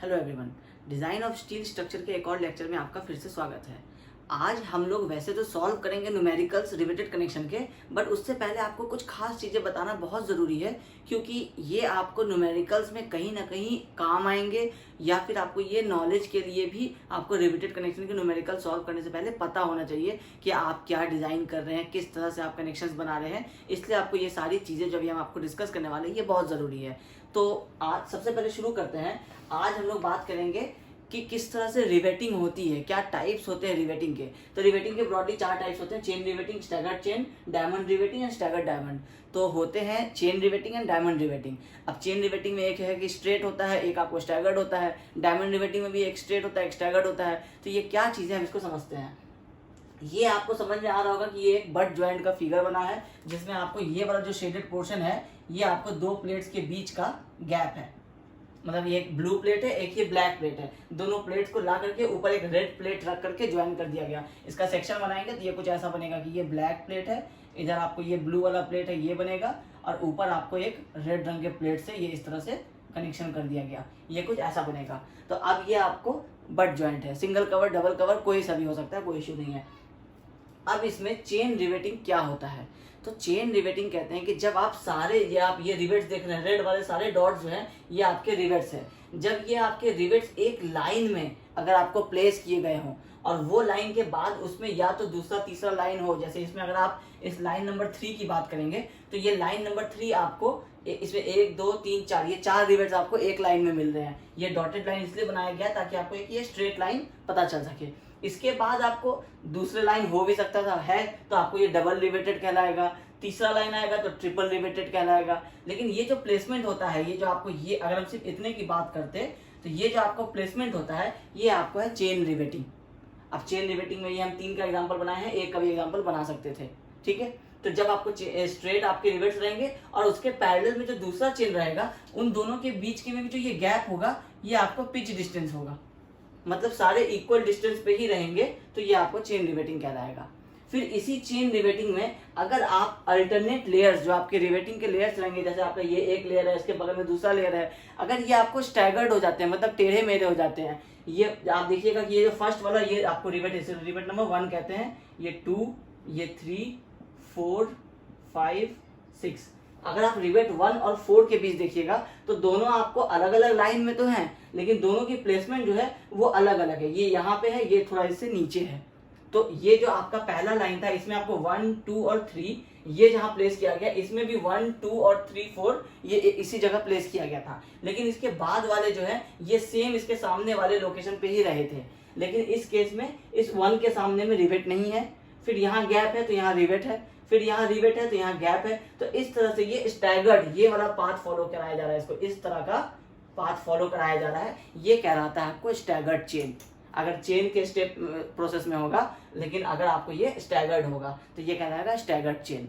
Hello everyone. Design of steel structure के एक और लेक्चर में आपका फिर से स्वागत है। आज हम लोग वैसे तो सॉल्व करेंगे न्यूमेरिकल्स रिलेटेड कनेक्शन के, बट उससे पहले आपको कुछ खास चीज़ें बताना बहुत ज़रूरी है, क्योंकि ये आपको न्यूमेरिकल्स में कहीं ना कहीं काम आएंगे, या फिर आपको ये नॉलेज के लिए भी आपको रिलेटेड कनेक्शन के न्यूमेरिकल सॉल्व करने से पहले पता होना चाहिए कि आप क्या डिज़ाइन कर रहे हैं, किस तरह से आप कनेक्शंस बना रहे हैं। इसलिए आपको ये सारी चीज़ें जो भी हम आपको डिस्कस करने वाले हैं ये बहुत ज़रूरी है। तो आज सबसे पहले शुरू करते हैं। आज हम लोग बात करेंगे कि किस तरह से रिवेटिंग होती है, क्या टाइप्स होते हैं रिवेटिंग के। तो रिवेटिंग के ब्रॉडली 4 टाइप्स होते हैं: chain riveting, staggered chain, diamond riveting and staggered diamond. तो होते हैं chain riveting and diamond riveting. अब चेन रिवेटिंग में एक है कि स्ट्रेट होता है, एक आपको स्टैगर्ड होता है। डायमंड रिवेटिंग में भी एक स्ट्रेट होता है, एक स्टैगर्ड होता है। तो ये क्या चीज़ें हम इसको समझते हैं। ये आपको समझ में आ रहा होगा कि ये एक बट ज्वाइंट का फिगर बना है, जिसमें आपको ये वाला जो शेडेड पोर्शन है ये आपको दो प्लेट्स के बीच का गैप है। मतलब ये एक ब्लू प्लेट है, एक ये ब्लैक प्लेट है। दोनों प्लेट्स को ला करके ऊपर एक रेड प्लेट रख करके ज्वाइन कर दिया गया। इसका सेक्शन बनाएंगे तो ये कुछ ऐसा बनेगा कि ये ब्लैक प्लेट है, इधर आपको ये ब्लू वाला प्लेट है ये बनेगा, और ऊपर आपको एक रेड रंग के प्लेट से ये इस तरह से कनेक्शन कर दिया गया। ये कुछ ऐसा बनेगा। तो अब ये आपको बट ज्वाइंट है। सिंगल कवर, डबल कवर, कोई सा भी हो सकता है, कोई इशू नहीं है। अब इसमें चेन रिवेटिंग क्या होता है। तो चेन रिवेटिंग कहते हैं कि जब आप सारे ये रिवेट्स देख रहे हैं, रेड वाले सारे डॉट्स जो हैं ये आपके रिवेट्स हैं। जब ये आपके रिवेट्स एक लाइन में अगर आपको प्लेस किए गए हों, और वो लाइन के बाद उसमें या तो दूसरा तीसरा लाइन हो, जैसे इसमें अगर आप इस लाइन नंबर 3 की बात करेंगे तो ये लाइन नंबर 3 आपको इसमें 1 2 3 4 ये 4 रिवेट्स आपको एक लाइन में मिल रहे हैं। ये डॉटेड लाइन इसलिए बनाया गया ताकि आपको एक ये स्ट्रेट लाइन पता चल सके। इसके बाद आपको दूसरे लाइन हो भी सकता था है तो आपको ये डबल रिवेटेड कहलाएगा। तीसरा लाइन आएगा तो ट्रिपल रिवेटेड कहलाएगा। लेकिन ये जो प्लेसमेंट होता है, ये जो आपको ये अगर हम सिर्फ इतने की बात करते तो ये जो आपको प्लेसमेंट होता है ये आपको है चेन रिवेटिंग। अब चेन रिवेटिंग में ये हम 3 का एग्जांपल बनाए हैं, एक का भी एग्जांपल बना सकते थे। ठीक है। तो जब आपको स्ट्रेट आपके रिवेट्स रहेंगे और उसके पैरेलल में जो दूसरा चेन रहेगा, उन दोनों के बीच के में भी जो ये गैप होगा ये आपको पिच डिस्टेंस होगा। मतलब सारे इक्वल डिस्टेंस पे ही रहेंगे, तो ये आपको चेन रिवेटिंग कहलाएगा। फिर इसी चेन रिवेटिंग में अगर आप अल्टरनेट लेयर्स, जो आपके रिवेटिंग के लेयर्स रहेंगे, जैसे आपका ये एक लेयर है, इसके बगल में दूसरा लेयर है, अगर ये आपको स्टैगर्ड हो जाते हैं, मतलब टेढ़े मेढ़े हो जाते हैं, ये आप देखिएगा कि ये जो फर्स्ट वाला ये आपको रिवेट नंबर 1 कहते हैं, ये 2, ये 3, 4, 5, 6। अगर आप रिवेट 1 और 4 के बीच देखिएगा तो दोनों आपको अलग अलग लाइन में तो हैं, लेकिन दोनों की प्लेसमेंट जो है वो अलग अलग है। ये यहाँ पे है, ये थोड़ा इससे नीचे है। तो ये जो आपका पहला लाइन था इसमें आपको 1 2 और 3 ये जहां प्लेस किया गया, इसमें भी 1 2 और 3 4 ये इसी जगह प्लेस किया गया था। लेकिन इसके बाद वाले जो है ये सेम इसके सामने वाले लोकेशन पे ही रहे थे। लेकिन इस केस में इस 1 के सामने में रिवेट नहीं है, फिर यहाँ गैप है तो यहाँ रिवेट है, फिर यहाँ रिवेट है तो यहाँ गैप है। तो इस तरह से ये स्टैगर्ड ये वाला पाथ फॉलो कराया जा रहा है, इसको इस तरह का पाथ फॉलो कराया जा रहा है। ये कहलाता है आपको स्टैगर्ड चेन, अगर चेन के स्टेप प्रोसेस में होगा। लेकिन अगर आपको ये स्टैगर्ड होगा तो ये कहलाएगा स्टैगर्ड चेन।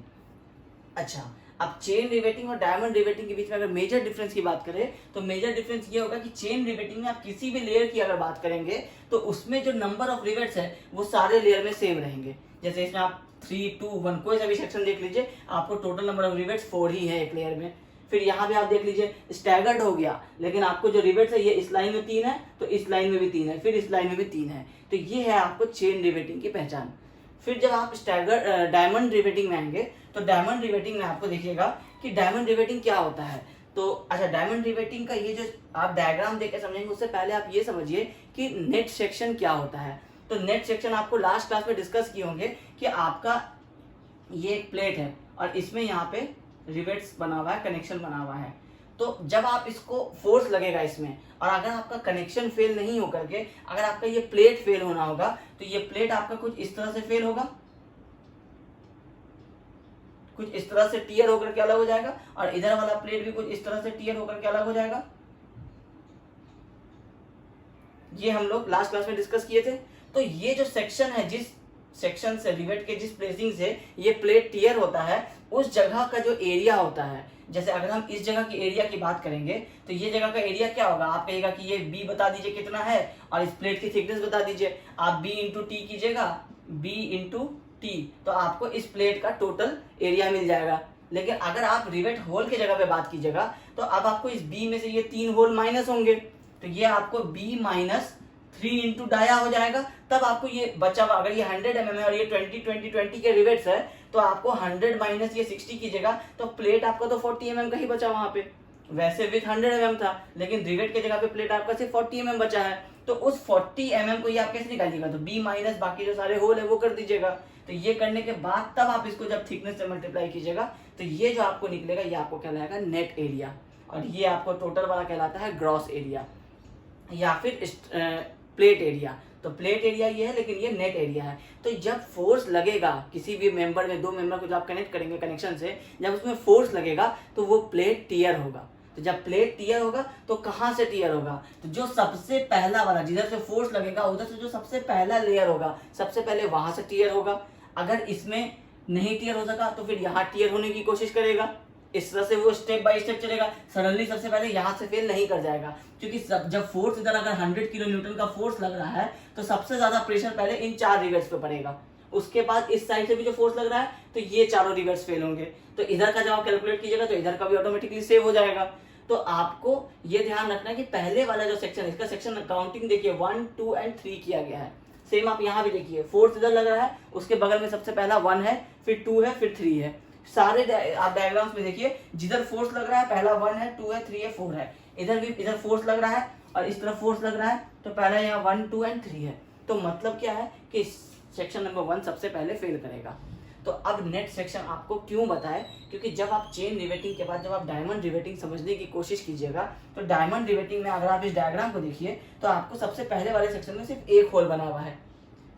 अच्छा, अब चेन रिवेटिंग और डायमंड रिवेटिंग के बीच में अगर मेजर डिफरेंस की बात करें तो मेजर डिफरेंस ये होगा कि चेन रिवेटिंग में आप किसी भी लेयर की अगर बात करेंगे तो उसमें जो नंबर ऑफ रिवेट्स है वो सारे लेयर में सेम रहेंगे। जैसे इसमें आप 3 2 1 कोई सा भी सेक्शन देख लीजिए, आपको टोटल नंबर ऑफ रिवेट्स 4 ही है एक लेयर में। फिर यहाँ भी आप देख लीजिए स्टैगर्ड हो गया, लेकिन आपको जो रिवेट्स है ये इस लाइन में 3 है तो इस लाइन में भी 3 है, फिर इस लाइन में भी 3 है। तो ये है आपको चेन रिवेटिंग की पहचान। फिर जब आप डायमंड रिवेटिंग में आएंगे तो डायमंड रिवेटिंग में आपको देखिएगा कि डायमंड रिवेटिंग क्या होता है। तो अच्छा, डायमंड रिवेटिंग का ये जो आप डायग्राम देख के समझेंगे उससे पहले आप ये समझिए कि नेट सेक्शन क्या होता है। तो नेट सेक्शन आपको लास्ट क्लास में डिस्कस किए होंगे कि आपका ये एक प्लेट है और इसमें यहाँ पे रिवेट्स बना हुआ है, कनेक्शन बना हुआ है। तो जब आप इसको फोर्स लगेगा इसमें, और अगर आपका कनेक्शन फेल नहीं हो करके अगर आपका ये प्लेट फेल होना होगा तो ये प्लेट आपका कुछ इस तरह से फेल होगा, कुछ इस तरह से टीयर होकर के अलग हो जाएगा, और इधर वाला प्लेट भी कुछ इस तरह से टीयर होकर के अलग हो जाएगा। ये हम लोग लास्ट क्लास में डिस्कस किए थे। तो ये जो सेक्शन है, जिस सेक्शन से रिवेट के जिस प्लेसिंग से ये प्लेट टीयर होता है, उस जगह का जो एरिया होता है, जैसे अगर हम इस जगह की एरिया की बात करेंगे तो ये जगह का एरिया क्या होगा, आप कहेगा कि ये बी बता दीजिए कितना है और इस प्लेट की थिकनेस बता दीजिए। आप बी इंटू टी कीजिएगा, बी इंटू टी, तो आपको इस प्लेट का टोटल एरिया मिल जाएगा। लेकिन अगर आप रिवेट होल की जगह पे बात कीजिएगा तो अब आपको इस बी में से ये 3 होल माइनस होंगे, तो ये आपको b माइनस 3 इंटू डाया हो जाएगा। तब आपको ये बचा हुआ, अगर ये 100 mm है और ये 20 के रिवेट्स है, तो आपको 100 माइनस ये 60 कीजिएगा तो प्लेट आपका तो 40 mm का ही बचा वहां पे। वैसे विथ 100 mm था, लेकिन रिवेट के जगह पे प्लेट आपका सिर्फ 40 mm बचा है। तो उस 40 mm को ये आप कैसे निकालिएगा, तो b माइनस बाकी जो सारे होल है वो कर दीजिएगा। तो ये करने के बाद तब आप इसको जब थिकनेस से मल्टीप्लाई कीजिएगा तो ये जो आपको निकलेगा ये आपको कहलाएगा नेट एरिया, और ये आपको टोटल वाला कहलाता है ग्रॉस एरिया या फिर प्लेट एरिया। तो प्लेट एरिया ये है, लेकिन ये नेट एरिया है। तो जब फोर्स लगेगा किसी भी मेंबर में, दो मेंबर को जब आप कनेक्ट करेंगे कनेक्शन से, जब उसमें फोर्स लगेगा तो वो प्लेट टियर होगा। तो जब प्लेट टियर होगा तो कहाँ से टियर होगा, तो जो सबसे पहला वाला जिधर से फोर्स लगेगा उधर से जो सबसे पहला लेयर होगा सबसे पहले वहां से टियर होगा। अगर इसमें नहीं टियर हो सका तो फिर यहाँ टियर होने की कोशिश करेगा। इस तरह से वो स्टेप बाय स्टेप चलेगा। सडनली सबसे पहले यहाँ से फेल नहीं कर जाएगा, क्योंकि जब फोर्स इधर अगर 100 किलो न्यूटन का फोर्स लग रहा है तो सबसे ज्यादा प्रेशर पहले इन 4 रिवेट्स पे पड़ेगा। उसके बाद इस साइड से भी जो फोर्स लग रहा है तो ये चारों रिवेट्स फेल होंगे। तो इधर का जब आप कैलकुलेट कीजिएगा तो इधर का भी ऑटोमेटिकली सेव हो जाएगा। तो आपको ये ध्यान रखना है कि पहले वाला जो सेक्शन है, इसका सेक्शन काउंटिंग देखिए 1, 2 एंड 3 किया गया है। सेम आप यहाँ भी देखिए, फोर्स इधर लग रहा है, उसके बगल में सबसे पहला 1 है, फिर 2 है, फिर 3 है। सारे आप डायग्राम्स में देखिए, जिधर फोर्स लग रहा है पहला 1 है, 2 है, 3 है, 4 है। इधर भी इधर फोर्स लग रहा है और इस तरफ फोर्स लग रहा है, तो पहला यहाँ 1, 2 एंड 3 है। तो मतलब क्या है कि सेक्शन नंबर 1 सबसे पहले फेल करेगा। तो अब नेट सेक्शन आपको क्यों बताए, क्योंकि जब आप चेन रिवेटिंग के बाद जब आप डायमंड रिवेटिंग समझने की कोशिश कीजिएगा तो डायमंड रिवेटिंग में अगर आप इस डायग्राम को देखिए तो आपको सबसे पहले वाले सेक्शन में सिर्फ एक होल बना हुआ है,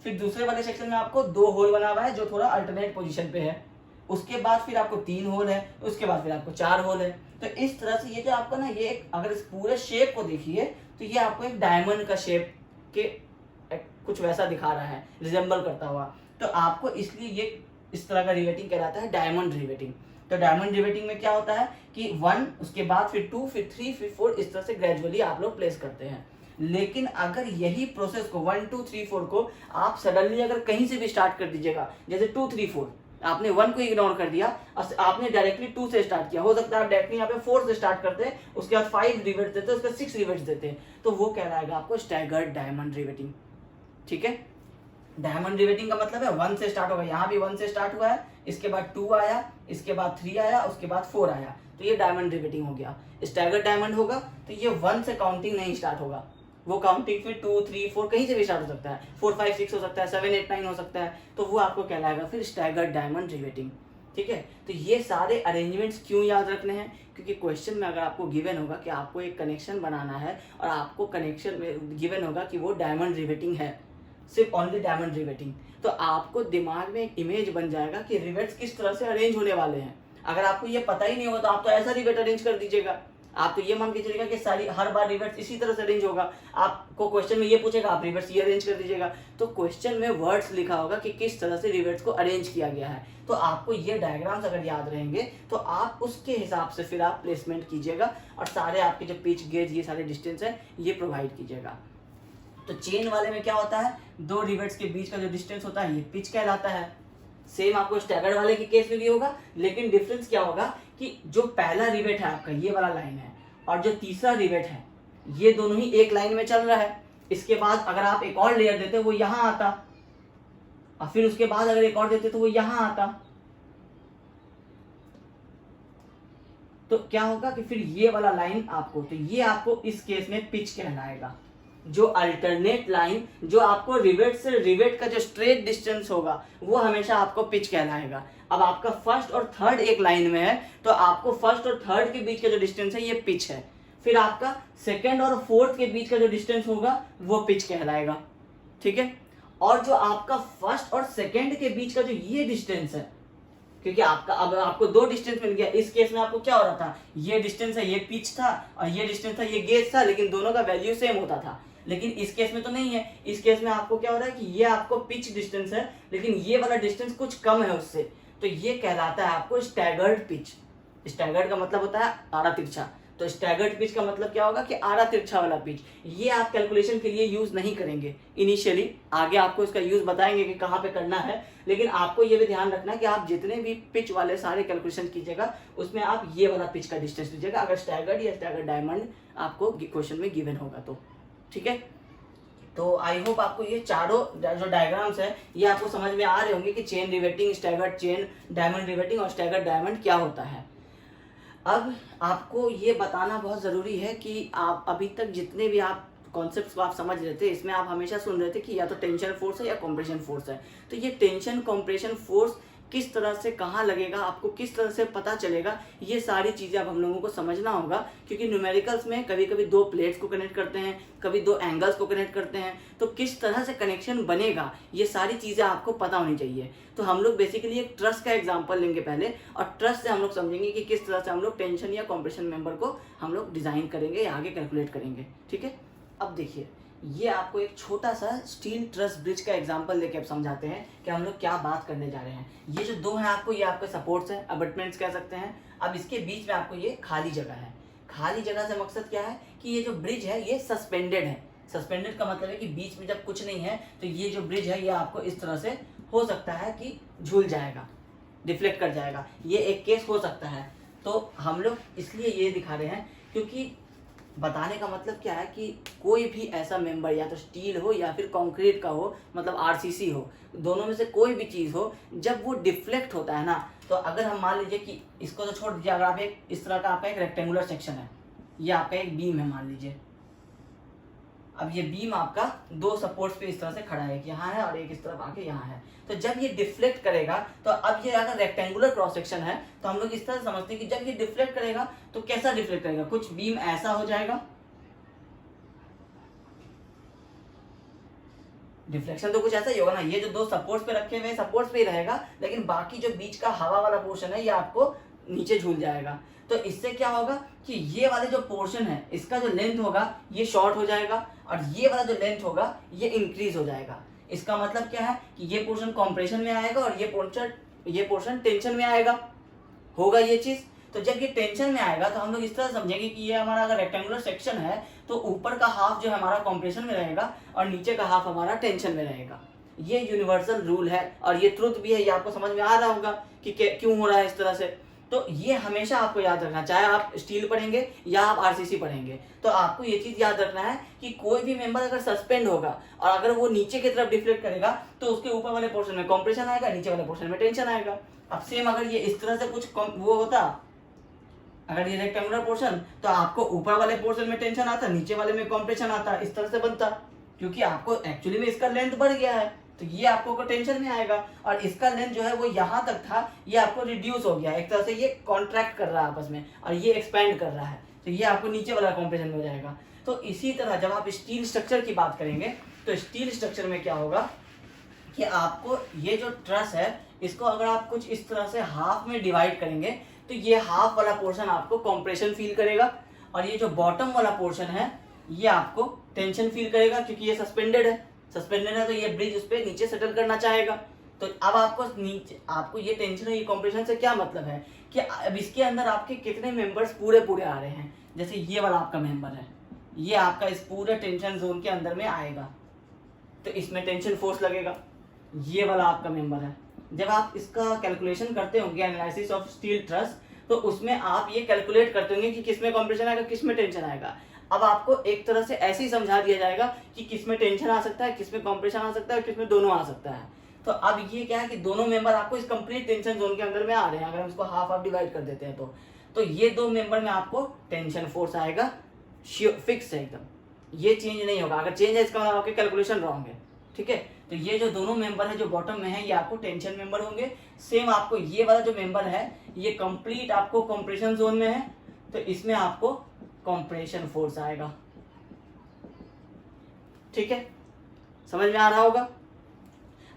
फिर दूसरे वाले सेक्शन में आपको 2 होल बना हुआ है जो थोड़ा अल्टरनेट पोजीशन पे है, उसके बाद फिर आपको 3 होल है, उसके बाद फिर आपको 4 होल है। तो इस तरह से ये जो आपको ना, ये एक अगर इस पूरे शेप को देखिए तो ये आपको एक डायमंड का शेप के कुछ वैसा दिखा रहा है, रिजेंबल करता हुआ। तो आपको इसलिए ये इस तरह का रिवेटिंग कहलाता है डायमंड रिवेटिंग। तो डायमंड रिवेटिंग में क्या होता है कि 1, उसके बाद फिर 2, फिर 3, फिर 4, इस तरह से ग्रेजुअली आप लोग प्लेस करते हैं। लेकिन अगर यही प्रोसेस को 1, 2, 3, 4 को आप सडनली अगर कहीं से भी स्टार्ट कर दीजिएगा, जैसे 2, 3, 4, आपने 1 को इग्नोर कर दिया और आपने डायरेक्टली 2 से स्टार्ट किया, हो सकता है आप डायरेक्टली यहाँ पे 4 से स्टार्ट करते हैं, उसके बाद 5 रिवेट्स देते हैं, उसके बाद 6 रिवेट्स देते हैं, तो वो कहलाएगा आपको स्टैगर्ड डायमंड रिवेटिंग। ठीक है, डायमंड रिवेटिंग का मतलब है 1 से स्टार्ट होगा, यहाँ भी 1 से स्टार्ट हुआ है, इसके बाद 2 आया, इसके बाद 3 आया, उसके बाद 4 आया, तो ये डायमंड रिवेटिंग हो गया। स्टैगर्ड डायमंड होगा तो ये 1 से काउंटिंग नहीं स्टार्ट होगा, वो काउंटिंग फिर 2, 3, 4 कहीं से भी स्टार्ट हो सकता है, 4, 5, 6 हो सकता है, 7, 8, 9 हो सकता है, तो वो आपको कहलाएगा फिर स्टैगर्ड डायमंड रिवेटिंग। ठीक है, तो ये सारे अरेंजमेंट्स क्यों याद रखने हैं, क्योंकि क्वेश्चन में अगर आपको गिवन होगा कि आपको एक कनेक्शन बनाना है और आपको कनेक्शन में गिवन होगा कि वो डायमंड रिवेटिंग है, सिर्फ ओनली डायमंड रिवेटिंग, तो आपको दिमाग में एक इमेज बन जाएगा कि रिवेट्स किस तरह से अरेंज होने वाले हैं। अगर आपको ये पता ही नहीं होगा तो आप तो ऐसा रिवेट अरेंज कर दीजिएगा, आप तो ये मान के चलिएगा कि सारी हर बार रिवेट्स इसी तरह से अरेंज होगा। आपको क्वेश्चन में ये पूछेगा, आप रिवेट्स ये अरेंज कर दीजिएगा, तो क्वेश्चन में वर्ड्स लिखा होगा कि किस तरह से रिवेट्स को अरेंज किया गया है। तो आपको ये डायग्राम्स अगर याद रहेंगे तो आप उसके हिसाब से फिर आप प्लेसमेंट कीजिएगा और सारे आपके जो पिच गेज ये सारे डिस्टेंस है ये प्रोवाइड कीजिएगा। तो चेन वाले में क्या होता है, 2 रिवेट्स के बीच का जो डिस्टेंस होता है ये पिच कहलाता है। सेम आपको स्टैगर्ड वाले के केस में भी होगा, लेकिन डिफरेंस क्या होगा कि जो पहला रिवेट है आपका ये वाला लाइन है और जो तीसरा रिवेट है ये दोनों ही एक लाइन में चल रहा है। इसके बाद अगर आप एक और लेयर देते वो यहां आता और फिर उसके बाद अगर एक और देते तो वो यहां आता, तो क्या होगा कि फिर ये वाला लाइन आपको, तो ये आपको इस केस में पिच कहलाएगा। जो अल्टरनेट लाइन जो आपको रिवेट से रिवेट का जो स्ट्रेट डिस्टेंस होगा वो हमेशा आपको पिच कहलाएगा। अब आपका फर्स्ट और थर्ड एक लाइन में है तो आपको फर्स्ट और थर्ड के बीच का जो डिस्टेंस है ये पिच है, फिर आपका सेकंड और फोर्थ के बीच का जो डिस्टेंस होगा वो पिच कहलाएगा। ठीक है, और जो आपका फर्स्ट और सेकंड के बीच का जो ये डिस्टेंस है, क्योंकि आपका अब आपको 2 डिस्टेंस मिल गया, इस केस में आपको क्या हो रहा था, ये डिस्टेंस है ये पिच था और ये डिस्टेंस था ये गेज था, लेकिन दोनों का वैल्यू सेम होता था। लेकिन इस केस में तो नहीं है, इस केस में आपको क्या हो रहा है कि ये आपको पिच डिस्टेंस है लेकिन ये वाला डिस्टेंस कुछ कम है उससे, तो ये कहलाता है आपको स्टैगर्ड पिच। स्टैगर्ड का मतलब होता है आड़ा तिरछा, तो स्टैगर्ड पिच का मतलब क्या होगा कि आड़ा तिरछा वाला पिच। ये आप कैलकुलेशन के लिए यूज नहीं करेंगे इनिशियली, आगे आपको इसका यूज बताएंगे कि कहाँ पे करना है। लेकिन आपको ये भी ध्यान रखना है कि आप जितने भी पिच वाले सारे कैलकुलेशन कीजिएगा उसमें आप ये वाला पिच का डिस्टेंस लीजिएगा, अगर स्टैगर्ड या स्टैगर्ड डायमंड आपको क्वेश्चन में गिवन होगा तो। ठीक है, तो आई होप आपको ये चारों जो डायग्राम्स है ये आपको समझ में आ रहे होंगे कि chain riveting, staggered chain, diamond riveting और स्टैगर्ड डायमंड क्या होता है। अब आपको ये बताना बहुत ज़रूरी है कि आप अभी तक जितने भी आप कॉन्सेप्ट्स को आप समझ रहे थे, इसमें आप हमेशा सुन रहे थे कि या तो टेंशन फोर्स है या कॉम्प्रेशन फोर्स है। तो ये टेंशन कॉम्प्रेशन फोर्स किस तरह से कहाँ लगेगा, आपको किस तरह से पता चलेगा, ये सारी चीज़ें अब हम लोगों को समझना होगा। क्योंकि न्यूमेरिकल्स में कभी कभी दो प्लेट्स को कनेक्ट करते हैं, कभी दो एंगल्स को कनेक्ट करते हैं, तो किस तरह से कनेक्शन बनेगा ये सारी चीज़ें आपको पता होनी चाहिए। तो हम लोग बेसिकली एक ट्रस का एग्जाम्पल लेंगे पहले, और ट्रस से हम लोग समझेंगे कि किस तरह से हम लोग टेंशन या कॉम्प्रेशन मेंबर को हम लोग डिज़ाइन करेंगे या आगे कैलकुलेट करेंगे। ठीक है, अब देखिए ये आपको एक छोटा सा स्टील ट्रस ब्रिज का एग्जांपल लेके अब समझाते हैं कि हम लोग क्या बात करने जा रहे हैं। ये जो दो हैं आपको, ये आपके सपोर्ट्स हैं, अबटमेंट्स कह सकते हैं। अब इसके बीच में आपको ये खाली जगह है। खाली जगह से मकसद क्या है कि ये जो ब्रिज है ये सस्पेंडेड है। सस्पेंडेड का मतलब है कि बीच में जब कुछ नहीं है तो ये जो ब्रिज है ये आपको इस तरह से हो सकता है कि झूल जाएगा, डिफ्लेक्ट कर जाएगा, ये एक केस हो सकता है। तो हम लोग इसलिए ये दिखा रहे हैं क्योंकि बताने का मतलब क्या है कि कोई भी ऐसा मेंबर या तो स्टील हो या फिर कंक्रीट का हो, मतलब आरसीसी हो, दोनों में से कोई भी चीज़ हो, जब वो डिफ्लेक्ट होता है ना, तो अगर हम मान लीजिए कि इसको तो छोड़ दीजिए, अगर आप एक इस तरह का आपका एक रेक्टेंगुलर सेक्शन है, ये आपका एक बीम है मान लीजिए। अब ये बीम आपका दो सपोर्ट्स पे इस तरह से खड़ा है, एक यहाँ है और एक इस तरफ आके यहाँ है। तो जब ये डिफ्लेक्ट करेगा, तो अब ये अगर रेक्टेंगुलर क्रॉस सेक्शन है तो हम लोग इस तरह समझते हैं कि जब ये डिफ्लेक्ट करेगा तो कैसा डिफ्लेक्ट करेगा, कुछ बीम ऐसा हो जाएगा, डिफ्लेक्शन तो कुछ ऐसा ही होगा ना। ये जो दो सपोर्ट्स पे रखे हुए सपोर्ट्स पे ही रहेगा, लेकिन बाकी जो बीच का हवा वाला पोर्शन है ये आपको नीचे झूल जाएगा। तो इससे क्या होगा कि ये वाले जो पोर्शन है इसका जो लेंथ होगा ये शॉर्ट हो जाएगा, और ये वाला जो लेंथ होगा ये इंक्रीज हो जाएगा। इसका मतलब क्या है कि ये पोर्शन कॉम्प्रेशन में आएगा और ये पोर्शन टेंशन में आएगा, होगा ये चीज। तो जब ये टेंशन में आएगा तो हम लोग इस तरह समझेंगे कि ये हमारा अगर रेक्टेंगुलर सेक्शन है तो ऊपर का हाफ जो है हमारा कॉम्प्रेशन में रहेगा और नीचे का हाफ हमारा टेंशन में रहेगा। ये यूनिवर्सल रूल है और ये ट्रुथ भी है, ये आपको समझ में आ रहा होगा कि क्यों हो रहा है इस तरह से। तो ये हमेशा आपको याद रखना, चाहे आप स्टील पढ़ेंगे या आप आरसीसी पढ़ेंगे, तो आपको ये चीज याद रखना है कि कोई भी मेंबर अगर सस्पेंड होगा और अगर वो नीचे की तरफ डिफ्लेक्ट करेगा तो उसके ऊपर वाले पोर्शन में कॉम्प्रेशन आएगा, नीचे वाले पोर्शन में टेंशन आएगा। अब सेम अगर ये इस तरह से कुछ वो होता, अगर ये रेक्टेंगुलर पोर्शन, तो आपको ऊपर वाले पोर्शन में टेंशन आता, नीचे वाले में कॉम्प्रेशन आता, इस तरह से बनता, क्योंकि आपको एक्चुअली में इसका लेंथ बढ़ गया है तो ये आपको टेंशन में आएगा, और इसका लेंथ जो है वो यहाँ तक था, ये आपको रिड्यूस हो गया, एक तरह से ये कॉन्ट्रैक्ट कर रहा है आपस में और ये एक्सपैंड कर रहा है, तो ये आपको नीचे वाला कॉम्प्रेशन में हो जाएगा। तो इसी तरह जब आप स्टील स्ट्रक्चर की बात करेंगे तो स्टील स्ट्रक्चर में क्या होगा कि आपको ये जो ट्रस है इसको अगर आप कुछ इस तरह से हाफ में डिवाइड करेंगे तो ये हाफ वाला पोर्शन आपको कॉम्प्रेशन फील करेगा, और ये जो बॉटम वाला पोर्शन है ये आपको टेंशन फील करेगा, क्योंकि ये सस्पेंडेड है तो ये ब्रिज उस पर नीचे सेटल करना चाहेगा। तो अब आपको ये टेंशन और ये कॉम्प्रेशन से क्या मतलब है कि अब इसके अंदर आपके कितने मेंबर्स पूरे आ रहे हैं। जैसे ये वाला आपका मेंबर है, ये आपका इस पूरे टेंशन जोन के अंदर में आएगा तो इसमें टेंशन फोर्स लगेगा। ये वाला आपका मेंबर है, जब आप इसका कैलकुलेशन करते होंगे एनालिसिस ऑफ स्टील ट्रस, तो उसमें आप ये कैलकुलेट करते होंगे कि किसमें कॉम्प्रेशन आएगा, किसमें टेंशन आएगा। अब आपको एक तरह से ऐसे ही समझा दिया जाएगा कि किसमें टेंशन आ सकता है, किसमें कॉम्प्रेशन आ सकता है और किसमें दोनों आ सकता है। तो अब ये क्या है कि दोनों मेंबर आपको इस कंप्लीट टेंशन जोन के अंदर में आ रहे हैं, अगर हम इसको हाफ डिवाइड कर देते हैं तो ये दो मेंबर में आपको टेंशन फोर्स आएगा, फिक्स है एकदम, ये चेंज नहीं होगा। अगर चेंज है इसका मतलब आपके कैलकुलेशन रॉन्ग है, ठीक है। तो ये जो दोनों मेंबर है जो बॉटम में है ये आपको टेंशन मेंबर होंगे। सेम आपको ये वाला जो मेंबर है ये कंप्लीट आपको कंप्रेशन जोन में है, तो इसमें आपको कंप्रेशन फोर्स आएगा, ठीक है, समझ में आ रहा होगा।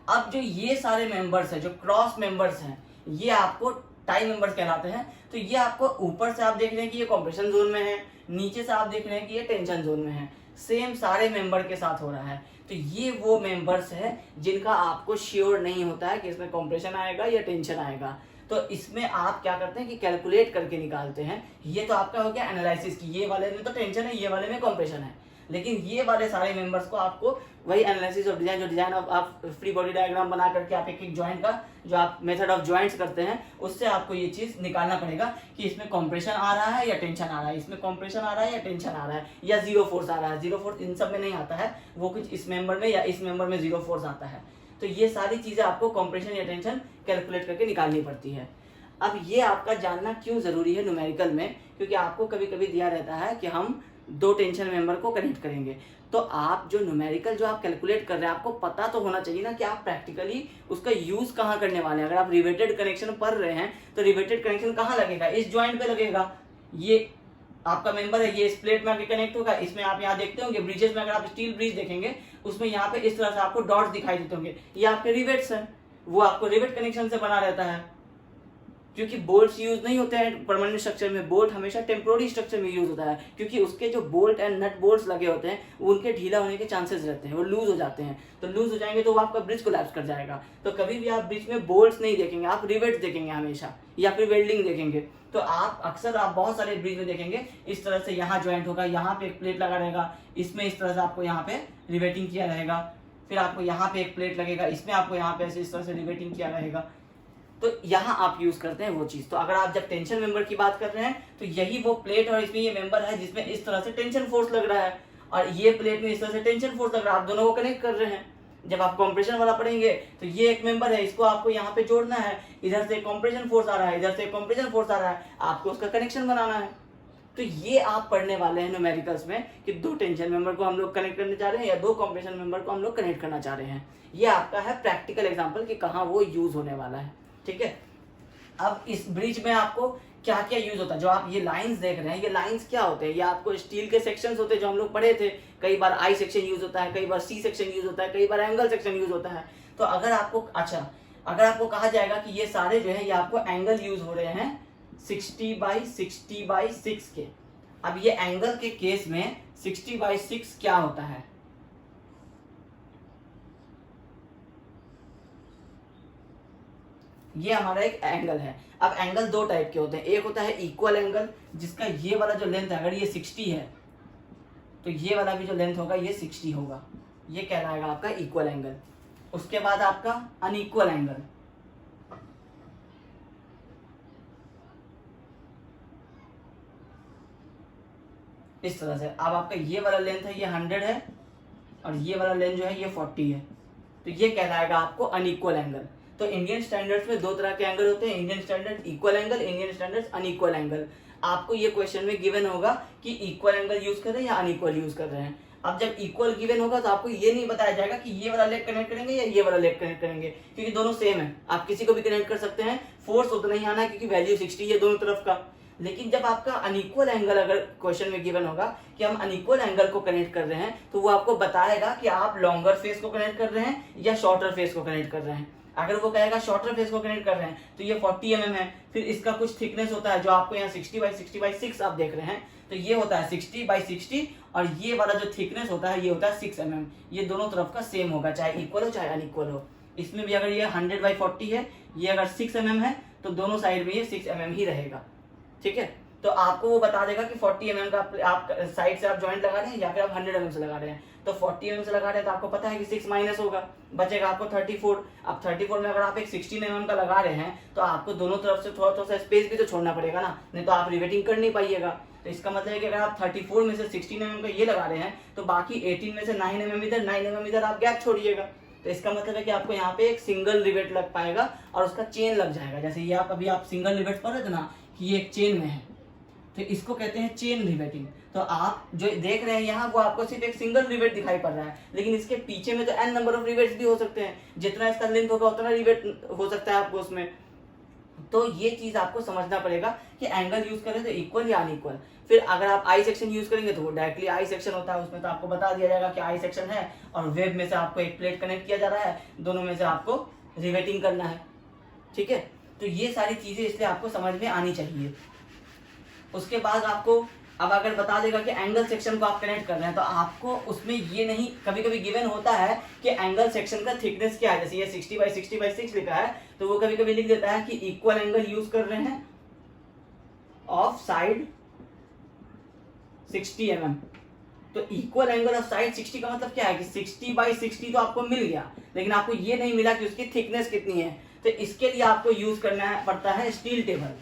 अब जो ये सारे मेंबर्स हैं जो क्रॉस मेंबर्स हैं ये आपको टाई मेंबर्स कहलाते हैं। तो ये आपको ऊपर से आप देख रहे हैं कि ये कंप्रेशन जोन में है, नीचे से आप देख रहे हैं कि ये टेंशन जोन में है, सेम सारे मेंबर के साथ हो रहा है। तो ये वो मेंबर्स है जिनका आपको श्योर नहीं होता है कि इसमें कंप्रेशन आएगा या टेंशन आएगा। तो इसमें आप क्या करते हैं कि कैलकुलेट करके निकालते हैं। ये तो आपका हो गया एनालिसिस की, ये वाले में तो टेंशन है, ये वाले में कॉम्प्रेशन है, लेकिन ये वाले सारे मेंबर्स को आपको वही एनालिसिस और डिजाइन, जो डिजाइन आप फ्री बॉडी डायग्राम बना करके आप एक एक जॉइंट का जो आप मेथड ऑफ जॉइंट्स करते हैं, उससे आपको ये चीज निकालना पड़ेगा कि इसमें कॉम्प्रेशन आ रहा है या टेंशन आ रहा है, इसमें कॉम्प्रेशन आ रहा है या टेंशन आ रहा है, या जीरो फोर्स आ रहा है। जीरो फोर्स इन सब में नहीं आता है, वो कुछ इस मेंबर में या इस मेंबर में जीरो फोर्स आता है। तो ये सारी चीजें आपको कॉम्प्रेशन या टेंशन कैलकुलेट करके निकालनी पड़ती है। अब ये आपका जानना क्यों जरूरी है न्यूमेरिकल में, क्योंकि आपको कभी कभी दिया रहता है कि हम दो टेंशन मेंबर को कनेक्ट करेंगे, तो आप जो न्यूमेरिकल जो आप कैलकुलेट कर रहे हैं, आपको पता तो होना चाहिए ना कि आप प्रैक्टिकली उसका यूज कहाँ करने वाले हैं। अगर आप रिवेटेड कनेक्शन पढ़ रहे हैं तो रिवेटेड कनेक्शन कहाँ लगेगा, इस जॉइंट पे लगेगा। ये आपका मेंबर है, ये इस प्लेट में आके कनेक्ट होगा। इसमें आप यहाँ देखते होंगे ब्रिजेस में, अगर आप स्टील ब्रिज देखेंगे उसमें यहाँ पे इस तरह से आपको डॉट्स दिखाई देते होंगे, ये आपके रिवेट्स हैं, वो आपको रिवेट कनेक्शन से बना रहता है। क्योंकि बोल्ट्स यूज नहीं होते हैं परमानेंट स्ट्रक्चर में, बोल्ट हमेशा टेम्पोररी स्ट्रक्चर में यूज होता है, क्योंकि उसके जो बोल्ट एंड नट बोल्ट्स लगे होते हैं उनके ढीला होने के चांसेस रहते हैं, वो लूज हो जाते हैं। तो लूज हो जाएंगे तो वो आपका ब्रिज कोलैप्स कर जाएगा। तो कभी भी आप ब्रिज में बोल्ट्स नहीं देखेंगे, आप रिवेट्स देखेंगे हमेशा, या फिर वेल्डिंग देखेंगे। तो आप अक्सर आप बहुत सारे ब्रिज में देखेंगे इस तरह से यहाँ ज्वाइंट होगा, यहाँ पे एक प्लेट लगा रहेगा, इसमें इस तरह से आपको यहाँ पे रिवेटिंग किया रहेगा, फिर आपको यहाँ पे एक प्लेट लगेगा, इसमें आपको यहाँ पे ऐसे इस तरह से रिवेटिंग किया रहेगा। तो यहाँ आप यूज करते हैं वो चीज। तो अगर आप जब टेंशन मेंबर की बात कर रहे हैं तो यही वो प्लेट और इसमें ये मेंबर है जिसमें इस तरह से टेंशन फोर्स लग रहा है, और ये प्लेट में इस तरह से टेंशन फोर्स लग रहा है, आप दोनों को कनेक्ट कर रहे हैं। जब आप कॉम्प्रेशन वाला पढ़ेंगे तो ये एक मेंबर है, इसको आपको यहाँ पे जोड़ना है, इधर से कॉम्प्रेशन फोर्स आ रहा है, इधर से कॉम्प्रेशन फोर्स आ रहा है, आपको उसका कनेक्शन बनाना है। तो ये आप पढ़ने वाले हैं न्यूमेरिकल्स में कि दो टेंशन मेंबर को हम लोग कनेक्ट करना चाह रहे हैं या दो कॉम्प्रेशन मेंबर को हम लोग कनेक्ट करना चाह रहे हैं। ये आपका है प्रैक्टिकल एग्जाम्पल कि कहाँ वो यूज होने वाला है। ठीक है, अब इस ब्रिज में आपको क्या क्या यूज होता है, जो आप ये लाइंस देख रहे हैं, ये लाइंस क्या होते हैं, ये आपको स्टील के सेक्शंस होते हैं जो हम लोग पढ़े थे। कई बार आई सेक्शन यूज होता है, कई बार सी सेक्शन यूज होता है, कई बार एंगल सेक्शन यूज होता है। तो अगर आपको अगर आपको कहा जाएगा कि ये सारे जो है ये आपको एंगल यूज हो रहे हैं 60/60/6 के। अब ये एंगल के केस में 60/6 क्या होता है, ये हमारा एक एंगल है। अब एंगल दो टाइप के होते हैं, एक होता है इक्वल एंगल, जिसका ये वाला जो लेंथ है अगर ये 60 है तो ये वाला भी जो लेंथ होगा ये 60 होगा, ये कहलाएगा आपका इक्वल एंगल। उसके बाद आपका अनइक्वल एंगल, इस तरह से। अब आपका ये वाला लेंथ है ये 100 है और ये वाला लेंथ जो है ये 40 है, तो ये कहलाएगा आपको अनइक्वल एंगल। तो इंडियन स्टैंडर्ड्स में दो तरह के एंगल होते हैं, Indian standard equal angle, Indian standard unequal angle. आपको ये क्वेश्चन में गिवन होगा कि इक्वल एंगल यूज कर रहे हैं या अनइक्वल यूज कर रहे हैं। अब जब इक्वल गिवन होगा तो आपको ये नहीं बताया जाएगा कि ये वाला लेग कनेक्ट करेंगे या ये वाला लेग कनेक्ट करेंगे, क्योंकि दोनों सेम है, आप किसी को भी कनेक्ट कर सकते हैं, फोर्स उतना ही आना है क्योंकि वैल्यू 60 है दोनों तरफ का। लेकिन जब आपका अनइक्वल एंगल अगर क्वेश्चन में गिवन होगा कि हम अनइक्वल एंगल को कनेक्ट कर रहे हैं, तो वो आपको बताएगा कि आप लॉन्गर फेस को कनेक्ट कर रहे हैं या शॉर्टर फेस को कनेक्ट कर रहे हैं। अगर वो कहेगा शॉर्टर फेस को कनेक्ट कर रहे हैं तो ये 40 mm है, फिर इसका कुछ थिकनेस होता है जो आपको यहाँ 60/60/6 आप देख रहे हैं, तो ये होता है 60/60, और ये वाला जो थिकनेस होता है ये होता है 6 mm। ये दोनों तरफ का सेम होगा, चाहे इक्वल हो चाहे अनइक्वल हो। इसमें भी अगर ये 100/40 है, ये अगर 6 mm है, तो दोनों साइड में ये 6 mm ही रहेगा। ठीक है, तो आपको वो बता देगा कि 40 mm का आप साइड से आप जॉइंट लगा रहे हैं या फिर आप 100 mm से लगा रहे हैं। तो 40 mm से लगा रहे हैं तो आपको पता है कि 6 माइनस होगा, बचेगा आपको 34। अब 34 में अगर आप एक 16 mm का लगा रहे हैं तो आपको दोनों तरफ से थोड़ा सा स्पेस भी तो छोड़ना पड़ेगा ना, नहीं तो आप रिवेटिंग कर नहीं पाइएगा। तो इसका मतलब है कि अगर आप 34 में से 16 mm का ये लगा रहे हैं तो बाकी 18 में से 9 mm इधर 9 mm इधर आप गैप छोड़िएगा। तो इसका मतलब है कि आपको यहाँ पे एक सिंगल रिवेट लग पाएगा और उसका चेन लग जाएगा। जैसे ये आप सिंगल रिवेट पढ़ रहे थे ना कि ये एक चेन में है, तो इसको कहते हैं चेन रिवेटिंग। तो आप जो देख रहे हैं यहाँ वो आपको सिर्फ एक सिंगल रिवेट दिखाई पड़ रहा है, लेकिन इसके पीछे में तो n नंबर ऑफ रिवेट्स भी हो सकते हैं, जितना इसका लेंथ होगा उतना रिवेट हो सकता है आपको उसमें। तो ये चीज आपको समझना पड़ेगा कि एंगल यूज करें तो इक्वल या अनइक्वल। फिर अगर आप आई सेक्शन यूज करेंगे तो वो डायरेक्टली आई सेक्शन होता है, उसमें तो आपको बता दिया जाएगा कि आई सेक्शन है और वेब में से आपको एक प्लेट कनेक्ट किया जा रहा है, दोनों में से आपको रिवेटिंग करना है। ठीक है, तो ये सारी चीजें इसलिए आपको समझ में आनी चाहिए। उसके बाद आपको अब अगर बता देगा कि एंगल सेक्शन को आप कनेक्ट कर रहे हैं तो आपको उसमें ये नहीं, कभी कभी गिवन होता है कि एंगल सेक्शन का थिकनेस क्या है, जैसे ये 60/60/6 लिखा है तो वो कभी कभी लिख देता है कि इक्वल एंगल यूज कर रहे हैं ऑफ साइड 60 mm। तो इक्वल एंगल ऑफ साइड 60 का मतलब क्या है कि 60/60 तो आपको मिल गया, लेकिन आपको ये नहीं मिला कि उसकी थिकनेस कितनी है। तो इसके लिए आपको यूज करना पड़ता है स्टील टेबल।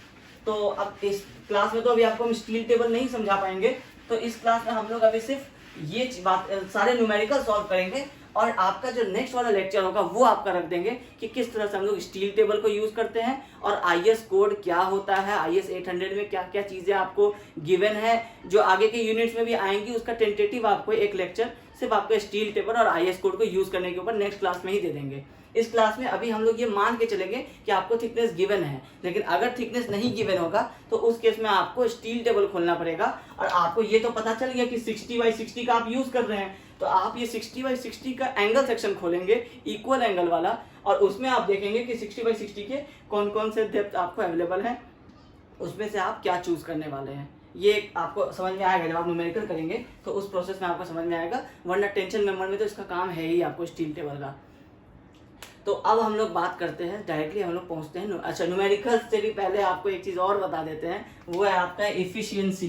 तो अब इस क्लास में तो अभी आपको हम स्टील टेबल नहीं समझा पाएंगे, तो इस क्लास में हम लोग अभी सिर्फ ये बात सारे न्यूमेरिकल सॉल्व करेंगे, और आपका जो नेक्स्ट वाला लेक्चर होगा वो आपका रख देंगे कि किस तरह से हम लोग स्टील टेबल को यूज करते हैं और IS कोड क्या होता है, IS 800 में क्या क्या चीजें आपको गिवन है, जो आगे के यूनिट्स में भी आएंगी उसका टेंटेटिव आपको एक लेक्चर सिर्फ आपको स्टील टेबल और IS कोड को यूज करने के ऊपर नेक्स्ट क्लास में ही दे देंगे। इस क्लास में अभी हम लोग ये मान के चलेंगे कि आपको थिकनेस गिवन है, लेकिन अगर थिकनेस नहीं गिवन होगा तो उस केस में आपको स्टील टेबल खोलना पड़ेगा। और आपको ये तो पता चल गया कि 60/60 का आप यूज कर रहे हैं, तो आप ये 60/60 का एंगल सेक्शन खोलेंगे इक्वल एंगल वाला, और उसमें आप देखेंगे कि 60/60 के कौन कौन से डेप्थ आपको अवेलेबल है, उसमें से आप क्या चूज करने वाले हैं। ये आपको समझ में आएगा जब आप न्यूमेरिकल करेंगे, तो उस प्रोसेस में आपको समझ में आएगा, वरना टेंशन मेंबर में तो इसका काम है ही आपको स्टील टेबल का। तो अब हम लोग बात करते हैं, डायरेक्टली हम लोग पहुंचते हैं। अच्छा, न्यूमेरिकल से भी पहले आपको एक चीज और बता देते हैं, वो है आपका एफिशिएंसी।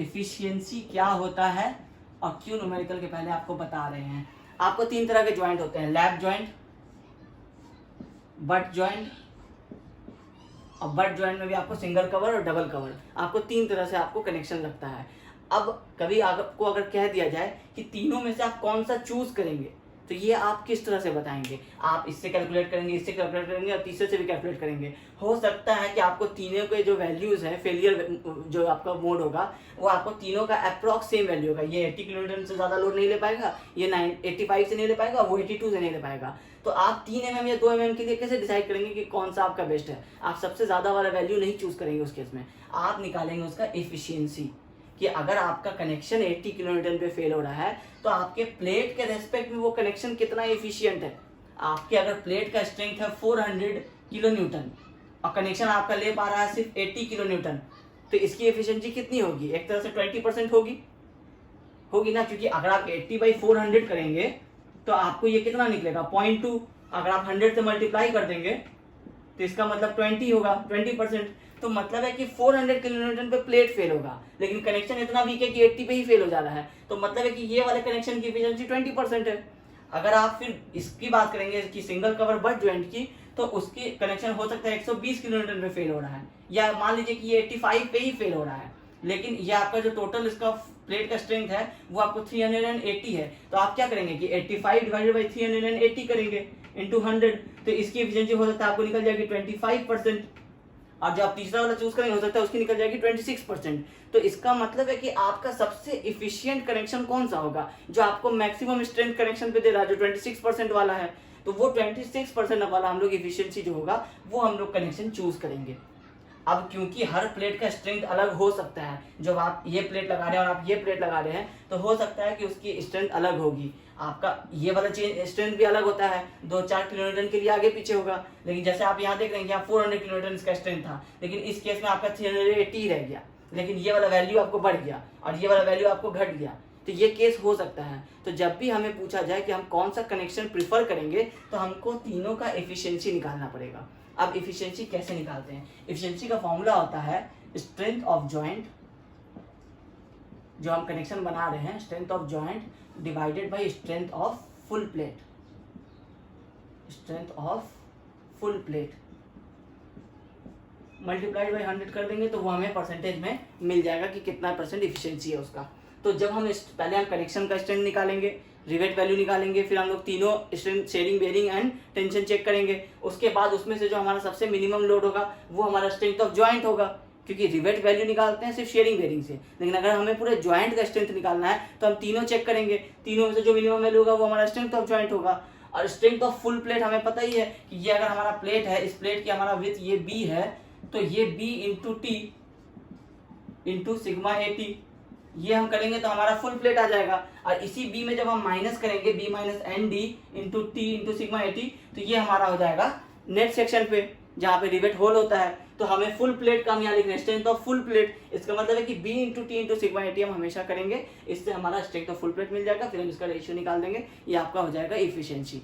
एफिशिएंसी क्या होता है और क्यों न्यूमेरिकल के पहले आपको बता रहे हैं। आपको 3 तरह के ज्वाइंट होते हैं, लैप ज्वाइंट, बट ज्वाइंट, और बट ज्वाइंट में भी आपको सिंगल कवर और डबल कवर, आपको 3 तरह से आपको कनेक्शन लगता है। अब कभी आपको अगर कह दिया जाए कि तीनों में से आप कौन सा चूज करेंगे, तो ये आप किस तरह से बताएंगे। आप इससे कैलकुलेट करेंगे, इससे कैलकुलेट करेंगे, और तीसरे से भी कैलकुलेट करेंगे। हो सकता है कि आपको तीनों के जो वैल्यूज है, फेलियर जो आपका मोड होगा, वो आपको तीनों का अप्रॉक्स सेम वैल्यू होगा। ये 80 किलोमीटर से ज़्यादा लोड नहीं ले पाएगा, ये 85 से नहीं ले पाएगा, वो 82 से नहीं ले पाएगा। तो आप 3 mm या 2 mm के लिए कैसे डिसाइड करेंगे कि कौन सा आपका बेस्ट है। आप सबसे ज़्यादा वाला वैल्यू नहीं चूज करेंगे उस केस में, आप निकालेंगे उसका एफिशिएंसी, कि अगर आपका कनेक्शन 80 किलोमीटर पे फेल हो रहा है तो आपके प्लेट के रेस्पेक्ट में वो कनेक्शन कितना एफिशिएंट है। आपके अगर प्लेट का स्ट्रेंथ है 400 किलो न्यूटन और कनेक्शन आपका ले पा रहा है सिर्फ 80 किलो न्यूटन, तो इसकी एफिशिएंसी कितनी होगी, एक तरह से 20% होगी ना, क्योंकि अगर आप 80/400 करेंगे तो आपको ये कितना निकलेगा 0.2। अगर आप 100 से मल्टीप्लाई कर देंगे तो इसका मतलब 20 होगा, 20%। तो मतलब है कि 400 किलोमीटर पे प्लेट फेल होगा, लेकिन कनेक्शन इतना वीक है कि 80 पे ही फेल हो जा रहा है, तो मतलब है कि ये वाले कनेक्शन की एफिशिएंसी 20% है। अगर आप फिर इसकी बात करेंगे कि सिंगल कवर बट ज्वाइंट की, तो उसकी कनेक्शन हो सकता है 120 किलोमीटर पे फेल हो रहा है, या मान लीजिए कि ये 85 पे ही फेल हो रहा है, लेकिन ये आपका जो टोटल इसका प्लेट का स्ट्रेंथ है वो आपको 380 है। तो आप क्या करेंगे कि 85 डिवाइडेड बाई 380 करेंगे इंटू 100, तो इसकी एफिशिएंसी हो सकता है आपको निकल जाएगी 25%। और जो आप तीसरा वाला चूज करेंगे हो सकता है उसकी निकल जाएगी 26%। तो इसका मतलब है कि आपका सबसे इफिशिएंट कनेक्शन कौन सा होगा, जो आपको मैक्सिमम स्ट्रेंथ कनेक्शन पे दे रहा है, जो 26% वाला है, तो वो 26% वाला हम लोग इफिशिएंसी जो होगा वो हम लोग कनेक्शन चूज करेंगे। अब क्योंकि हर प्लेट का स्ट्रेंथ अलग हो सकता है, जब आप ये प्लेट लगा रहे हैं और आप ये प्लेट लगा रहे हैं तो हो सकता है कि उसकी स्ट्रेंथ अलग होगी। आपका ये वाला स्ट्रेंथ भी अलग होता है, 2-4 किलोमीटर के लिए आगे पीछे होगा, लेकिन जैसे आप यहाँ देख रहे हैं कि 400 किलोमीटर इसका स्ट्रेंथ था, लेकिन इस केस में आपका 380 रह गया, लेकिन ये वाला वैल्यू आपको बढ़ गया और ये वाला वैल्यू आपको घट गया, तो ये केस हो सकता है। तो जब भी हमें पूछा जाए कि हम कौन सा कनेक्शन प्रिफर करेंगे तो हमको तीनों का एफिशिएंसी निकालना पड़ेगा। अब एफिशिएंसी कैसे निकालते हैं, एफिशिएंसी का फॉर्मूला होता है स्ट्रेंथ ऑफ जॉइंट, जो हम कनेक्शन बना रहे हैं, strength of joint divided by strength of full plate, strength of full plate multiplied by 100 कर देंगे तो वो हमें परसेंटेज में मिल जाएगा कि कितना परसेंट एफिशिएंसी है उसका। तो जब हम पहले हम कनेक्शन का स्ट्रेंथ निकालेंगे, रिवेट वैल्यू निकालेंगे, फिर हम लोग तीनों strength, shearing, bearing and tension check करेंगे। उसके बाद उसमें से जो हमारा सबसे मिनिमम लोड होगा वो हमारा स्ट्रेंथ ऑफ जॉइंट होगा, क्योंकि रिवेट वैल्यू निकालते हैं सिर्फ शेयरिंग बेयरिंग से, लेकिन अगर हमें पूरे जॉइंट का स्ट्रेंथ निकालना है तो हम तीनों चेक करेंगे। तीनों में से जो मिनिमम वैल्यू होगा वो हमारा स्ट्रेंथ ऑफ जॉइंट होगा। और स्ट्रेंथ ऑफ फुल प्लेट हमें पता ही है कि ये अगर हमारा प्लेट है, इस प्लेट की हमारा विड्थ ये बी है, तो ये B into T into sigma A T, ये हम करेंगे तो हमारा फुल प्लेट आ जाएगा। और इसी बी में जब हम माइनस करेंगे B minus N D into T into sigma A T, तो ये हमारा हो जाएगा नेट सेक्शन पे, जहाँ पे रिवेट होल होता है, तो हमें फुल प्लेट का हम यहाँ लिख रहे हैं स्ट्रेंथ ऑफ फुल प्लेट। इसका मतलब है कि B into T into sigma eighty हम हमेशा करेंगे, इससे हमारा स्ट्रेंथ ऑफ फुल प्लेट मिल जाएगा। फिर हम इसका रेशियो निकाल देंगे, ये आपका हो जाएगा इफिशियंसी।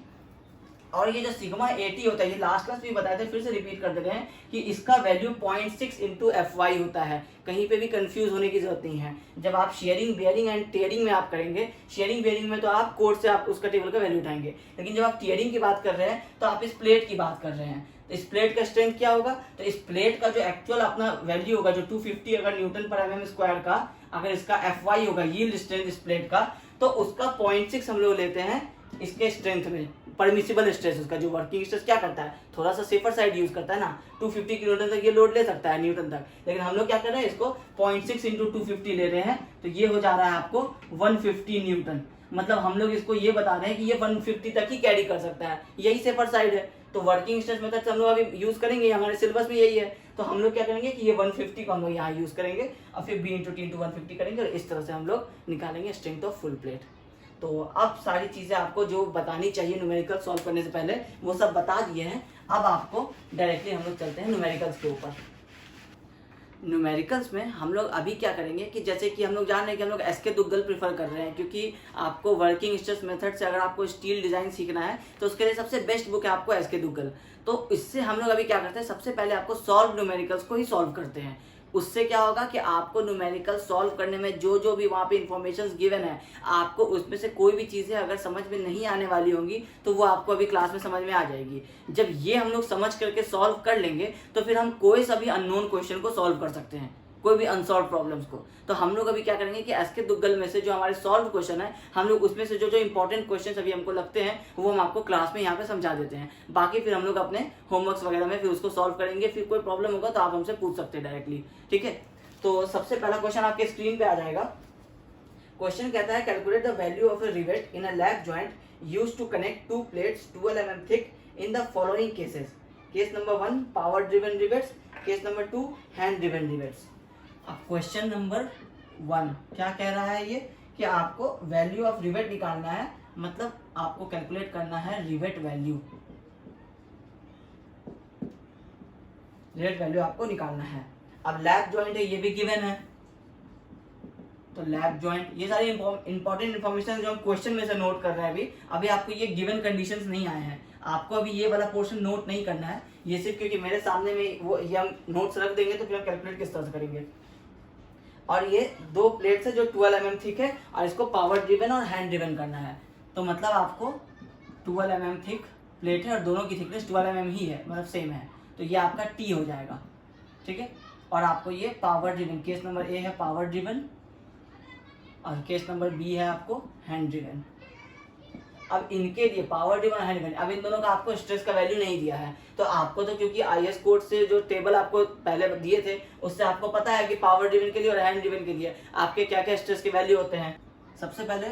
और ये जो सिग्मा एटी होता है, ये लास्ट क्लास में बताए थे, फिर से रिपीट कर दे रहे हैं कि इसका वैल्यू 0.6 इंटू FY होता है। कहीं पे भी कंफ्यूज होने की जरूरत नहीं है। जब आप शेयरिंग बेयरिंग एंड टीयरिंग में आप करेंगे, शेयरिंग बेयरिंग में तो आप कोड से आप उसका टेबल का वैल्यू उठाएंगे, लेकिन जब आप टीयरिंग की बात कर रहे हैं तो आप इस प्लेट की बात कर रहे हैं। तो इस प्लेट का स्ट्रेंथ क्या होगा, तो इस प्लेट का जो एक्चुअल अपना वैल्यू होगा, जो 250 अगर न्यूटन पर mm स्क्वायर का, अगर इसका FY होगा यील्ड स्ट्रेंथ इस प्लेट का, तो उसका 0.6 हम लोग लेते हैं इसके स्ट्रेंथ में। परमिसिबल स्ट्रेस, उसका जो वर्किंग स्ट्रेस क्या करता है, थोड़ा सा सेफर साइड यूज करता है ना, 250 न्यूटन तक ये लोड ले सकता है, न्यूटन तक। लेकिन हम लोग क्या कर रहे हैं, इसको 0.6 इंटू 250 ले रहे हैं, तो ये हो जा रहा है आपको 150 न्यूटन। मतलब हम लोग इसको ये बता रहे हैं कि ये 150 तक ही कैरी कर सकता है, यही सेफर साइड है। तो वर्किंग स्ट्रेस मेथड हम लोग अभी यूज करेंगे, हमारे सिलेबस में यही है। तो हम लोग क्या करेंगे कि ये 150 को हम लोग यहाँ यूज करेंगे, और फिर B इंटू टी इंटू 150 करेंगे, और इस तरह से हम लोग निकालेंगे स्ट्रेंथ ऑफ फुल प्लेट। तो अब सारी चीजें आपको जो बतानी चाहिए न्यूमेरिकल सॉल्व करने से पहले, वो सब बता दिए हैं। अब आपको डायरेक्टली हम लोग चलते हैं न्यूमेरिकल्स के ऊपर। न्यूमेरिकल्स में हम लोग अभी क्या करेंगे कि जैसे कि हम लोग जान रहे हैं कि हम लोग एसके दुग्गल प्रीफर कर रहे हैं, क्योंकि आपको वर्किंग स्ट्रेस मेथड से अगर आपको स्टील डिजाइन सीखना है तो उसके लिए सबसे बेस्ट बुक है आपको एसके दुग्गल। तो इससे हम लोग अभी क्या करते हैं, सबसे पहले आपको सॉल्व न्यूमेरिकल्स को ही सॉल्व करते हैं। उससे क्या होगा कि आपको न्यूमेरिकल सॉल्व करने में जो जो भी वहाँ पे इंफॉर्मेशन गिवन है, आपको उसमें से कोई भी चीज़ें अगर समझ में नहीं आने वाली होंगी तो वो आपको अभी क्लास में समझ में आ जाएगी। जब ये हम लोग समझ करके सॉल्व कर लेंगे तो फिर हम कोई सा भी अननोन क्वेश्चन को सॉल्व कर सकते हैं, कोई भी अनसॉल्व प्रॉब्लम्स को। तो हम लोग अभी क्या करेंगे कि एसके दुग्गल में से जो हमारे सॉल्व क्वेश्चन है, हम लोग उसमें से जो जो इंपॉर्टेंट क्वेश्चन अभी हमको लगते हैं वो हम आपको क्लास में यहाँ पे समझा देते हैं। बाकी फिर हम लोग अपने होमवर्क्स वगैरह में फिर उसको सॉल्व करेंगे। फिर कोई प्रॉब्लम होगा तो आप हमसे पूछ सकते हैं डायरेक्टली, ठीक है। तो सबसे पहला क्वेश्चन आपके स्क्रीन पे आ जाएगा। क्वेश्चन कहता है calculate the value of a rivet in a lap joint used to connect two plates 12 mm thick in the following cases. Case number 1 power driven rivets, case number 2 hand driven rivets. अब question number 1 क्या कह रहा है ये कि आपको value of rivet निकालना है, मतलब आपको कैलकुलेट करना है रिवेट वैल्यू। रिवेट वैल्यू आपको निकालना है। अब लैप जॉइंट है, ये भी गिवन है, तो लैप जॉइंट, ये सारी इंपॉर्टेंट इन्फॉर्मेशन जो हम क्वेश्चन में से नोट कर रहे हैं अभी आपको ये गिवन कंडीशंस नहीं आए हैं, आपको अभी ये वाला पोर्शन नोट नहीं करना है। ये सिर्फ क्योंकि मेरे सामने में वो ये हम नोट्स रख देंगे तो फिर हम कैलकुलेट किस तरह से करेंगे। और ये दो प्लेट्स है जो 12 mm थिक है, और इसको पावर ड्रिवन और हैंड ड्रिवन करना है। तो मतलब आपको 12 mm थिक प्लेट है और दोनों की थिकनेस 12 mm ही है, मतलब सेम है, तो ये आपका टी हो जाएगा, ठीक है। और आपको ये power driven, case number A है पावर ड्रिवन और केस नंबर बी है आपको हैंड ड्रिवन। अब इनके लिए पावर ड्रिवन और हैंड ड्रिवन, अब इन दोनों का आपको स्ट्रेस का वैल्यू नहीं दिया है, तो आपको तो क्योंकि आईएस कोड से जो टेबल आपको पहले दिए थे उससे आपको पता है कि पावर ड्रिवन के लिए और हैंड ड्रिवन के लिए आपके क्या क्या स्ट्रेस के वैल्यू होते हैं। सबसे पहले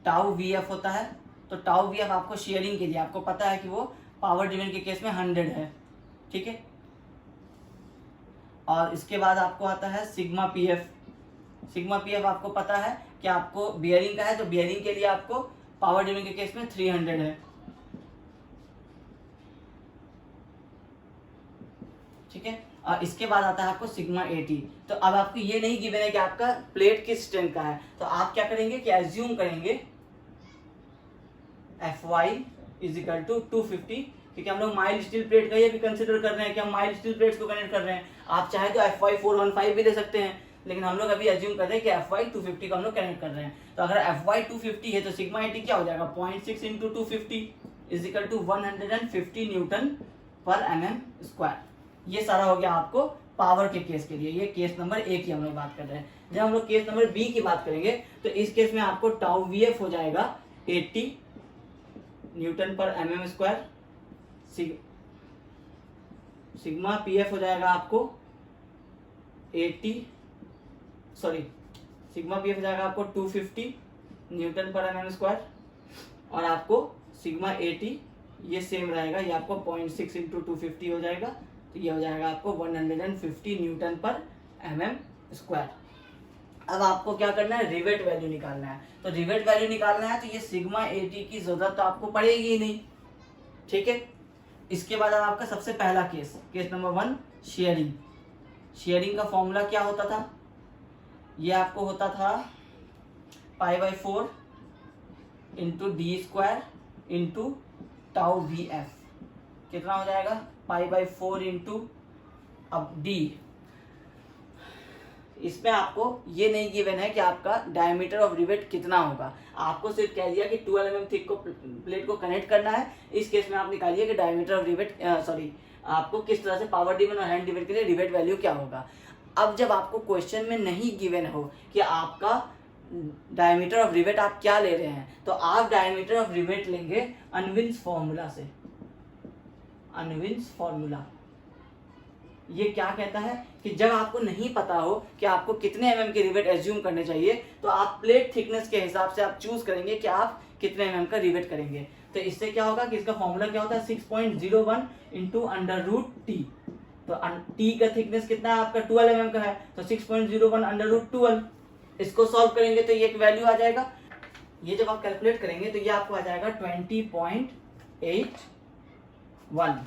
टाउ वी एफ होता है, तो टाउ वी एफ आपको शेयरिंग के लिए आपको पता है कि वो पावर ड्रिवन के केस में 100 है, ठीक है। और इसके बाद आपको आता है sigma P F. Sigma P F आपको पता है कि आपको बियरिंग का है, तो बियरिंग के लिए आपको पावर ड्रिवन के केस में 300 है, ठीक है। और इसके बाद आता है आपको सिग्मा 80। तो अब आपको ये नहीं गिवन है कि आपका प्लेट किस स्ट्रेंथ का है, तो आप क्या करेंगे कि एज्यूम करेंगे Fy इज इक्वल टू 250, क्योंकि हम लोग माइल्ड स्टील प्लेट का ये भी कंसिडर कर रहे हैं कि हम माइल्ड स्टील प्लेट्स को कनेक्ट कर रहे हैं। आप चाहे तो Fy 415 भी ले सकते हैं, लेकिन हम लोग अभी एज्यूम कर रहे हैं कि Fy 250 को हम लोग कनेक्ट कर रहे हैं। तो अगर Fy 250 है तो सिग्मा 80 क्या हो जाएगा, 0.6 into 250 is equal to 150 newton पर mm स्क्वायर। ये सारा हो गया आपको पावर के केस के लिए। ये केस नंबर ए की हम लोग बात कर रहे हैं। जब हम लोग केस नंबर बी की बात करेंगे तो इस केस में आपको टाउ वी एफ हो जाएगा 80 न्यूटन पर mm square, sigma P F हो जाएगा आपको 80, सॉरी सिग्मा पी एफ हो जाएगा आपको 250 न्यूटन पर mm स्क्वायर, और आपको सिग्मा 80 ये सेम रहेगा, ये आपको 0.6 इंटू 250 हो जाएगा, तो ये हो जाएगा आपको 150 न्यूटन पर mm स्क्वायर। अब आपको क्या करना है, रिवेट वैल्यू निकालना है। तो रिवेट वैल्यू निकालना है तो ये सिग्मा 80 की जरूरत तो आपको पड़ेगी ही नहीं, ठीक है। इसके बाद अब आपका सबसे पहला केस नंबर 1, शेयरिंग। शेयरिंग का फॉर्मूला क्या होता था? ये आपको होता था π/4 इंटू d² इंटू τ/VF। कितना हो जाएगा? π/4 इंटू, अब d, इसमें आपको ये नहीं गिवन है कि आपका डायमीटर ऑफ रिवेट कितना होगा, आपको सिर्फ कह दिया कि 12 mm थिक को प्लेट को कनेक्ट करना है। इस केस में आप निकालिए कि डायमीटर ऑफ रिवेट आपको किस तरह से पावर डिवीजन और हैंड डिवीजन के लिए रिवेट वैल्यू क्या होगा। अब जब आपको क्वेश्चन में नहीं गिवन हो कि आपका डायमीटर ऑफ रिवेट आप क्या ले रहे हैं, तो आप डायमीटर ऑफ रिवेट लेंगे अनविन्स फॉर्मूला से। अनविन्स फॉर्मूला ये क्या कहता है कि जब आपको नहीं पता हो कि आपको कितने mm के रिवेट एज्यूम करने चाहिए, तो आप प्लेट थिकनेस के हिसाब से आप चूज करेंगे कि आप कितने mm का रिवेट करेंगे। तो इससे क्या होगा कि इसका फॉर्मूला क्या होता है? 6.01 इंटू √t। तो t का थिकनेस कितना है आपका? 12 mm का है, तो 6.01 √12। इसको सॉल्व करेंगे तो ये एक वैल्यू आ जाएगा। ये जब आप कैलकुलेट करेंगे तो ये आपको आ जाएगा 20.81 mm।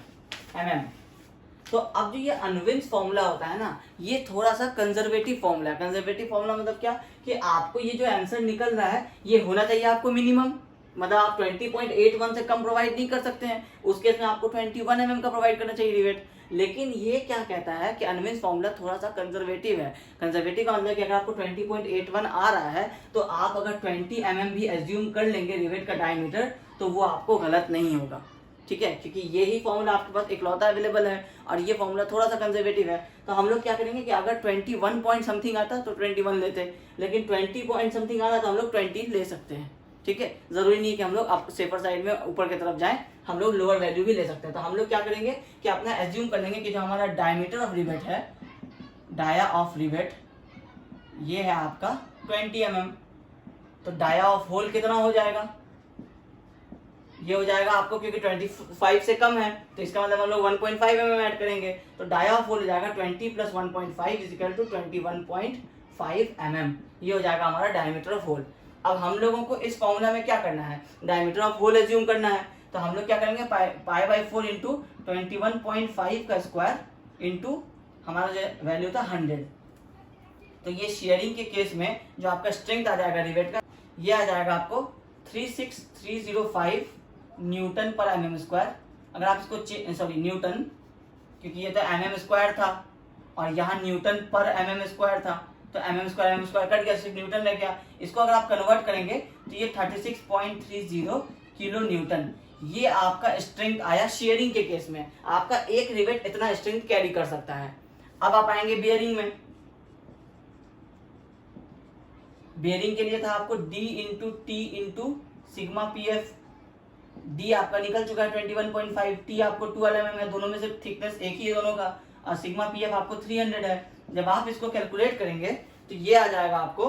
तो अब जो ये अनविन्स फॉर्मूला होता है ना, ये थोड़ा सा कंजर्वेटिव फॉर्मूला है। कंजर्वेटिव फॉर्मूला मतलब क्या कि आपको ये जो आंसर निकल रहा है ये होना चाहिए आपको मिनिमम, मतलब आप 20.81 से कम प्रोवाइड नहीं कर सकते हैं। उस केस में आपको 21 mm का प्रोवाइड करना चाहिए रिवेट। लेकिन ये क्या कहता है कि अनविन्स फॉर्मूला थोड़ा सा कंजर्वेटिव है। कंजर्वेटिव का मतलब कि अगर आपको 20.81 आ रहा है तो आप अगर 20 mm भी एज्यूम कर लेंगे रिवेट का डायमीटर, तो वो आपको गलत नहीं होगा, ठीक है, क्योंकि यही फॉर्मूला आपके पास इकलौता अवेलेबल है और ये फॉर्मूला थोड़ा सा कंजर्वेटिव है। तो हम लोग क्या करेंगे कि अगर 21 पॉइंट समथिंग आता तो 21 लेते, लेकिन 20 पॉइंट समथिंग आता तो हम लोग 20 ले सकते हैं, ठीक है। जरूरी नहीं है कि हम लोग सेफर साइड में ऊपर की तरफ जाएं, हम लोग लोअर वैल्यू भी ले सकते हैं। तो हम लोग क्या करेंगे कि अपना एज्यूम कर लेंगे कि जो हमारा डायमीटर ऑफ रिवेट है, डाया ऑफ रिवेट, ये है आपका 20 mm। तो डाया ऑफ होल कितना हो जाएगा? ये हो जाएगा आपको, क्योंकि 25 से कम है तो इसका मतलब हम लोग 1.5 mm ऐड करेंगे, तो डाया ऑफ होल हो जाएगा 20 + 1.5 = 21.5 mm। ये हो जाएगा हमारा डायमीटर ऑफ होल। अब हम लोगों को इस फॉर्मूला में क्या करना है? डायमीटर ऑफ होल एज्यूम करना है। तो हम लोग क्या करेंगे? π/4 इंटू 21.5 का स्क्वायर इंटू हमारा जो वैल्यू था 100। तो ये शेयरिंग के केस में जो आपका स्ट्रेंथ आ जाएगा रिवेट का, ये आ जाएगा आपको 36305 न्यूटन पर mm²। अगर आप इसको न्यूटन, क्योंकि ये तो mm² था और यहाँ न्यूटन पर mm² था, तो mm² कट गया, सिर्फ न्यूटन रह गया। इसको अगर आप कन्वर्ट करेंगे तो ये 36.30 किलो न्यूटन, ये आपका स्ट्रेंथ आया शेयरिंग के केस में। आपका एक रिवेट इतना स्ट्रेंथ कैरी कर सकता है। अब आप आएंगे बियरिंग में। बियरिंग के लिए था आपको d into T into sigma pf। D आपका निकल चुका है 21.5, टी आपको 12 mm है, दोनों में से थिकनेस एक ही है दोनों का, और सिग्मा pf आपको 300 है। जब आप इसको कैलकुलेट करेंगे तो ये आ जाएगा आपको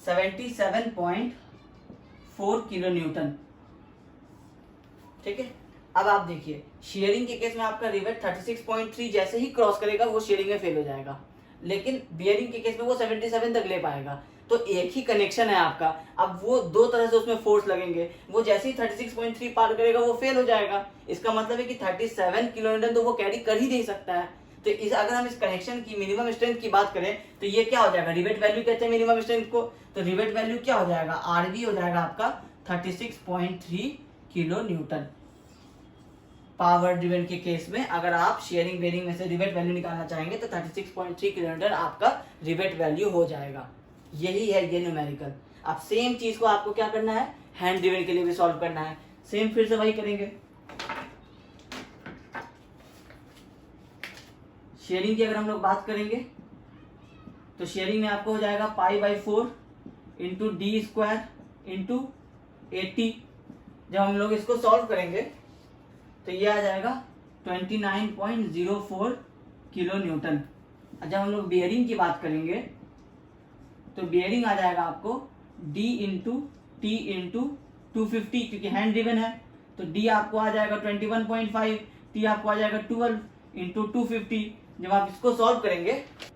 77.4 किलो न्यूटन, ठीक है। अब आप देखिए शेयरिंग के केस में आपका रिवेट 36.3 जैसे ही क्रॉस करेगा वो शेयरिंग में फेल हो जाएगा, लेकिन बियरिंग के केस में वो 77 तक ले पाएगा। तो एक ही कनेक्शन है आपका। अब वो दो तरह से उसमें फोर्स लगेंगे, वो जैसे ही 36.3 पार करेगा वो फेल हो जाएगा। इसका मतलब है कि 37 किलो न्यूटन तो वो कैरी कर ही नहीं सकता है। तो अगर हम इस कनेक्शन की मिनिमम स्ट्रेंथ की बात करें तो ये क्या हो जाएगा? रिवेट वैल्यू कहते हैं मिनिमम स्ट्रेंथ को। तो रिवेट वैल्यू क्या हो जाएगा? आरवी हो जाएगा आपका 36.3 किलो न्यूटन। पावर ड्रिवन के केस में अगर आप शेयरिंग बेरिंग में से रिवेट वैल्यू निकालना चाहेंगे तो 36.3 किलो न्यूटन आपका रिवेट वैल्यू हो जाएगा। यही है ये न्यूमेरिकल। अब सेम चीज को आपको क्या करना है? हैंड ड्रिवन के लिए भी सॉल्व करना है। सेम फिर से वही करेंगे। शेयरिंग की अगर हम लोग बात करेंगे तो शेयरिंग में आपको हो जाएगा π/4 इंटू d² इंटू 80। जब हम लोग इसको सॉल्व करेंगे तो ये आ जाएगा 29.04 किलो न्यूटन। जब हम लोग बियरिंग की बात करेंगे तो बियरिंग आ जाएगा आपको d इंटू टी इंटू 250, क्योंकि हैंड ड्रिवन है तो d आपको आ जाएगा 21.5, t आपको आ जाएगा 12 इंटू 250। जब आप इसको सॉल्व करेंगे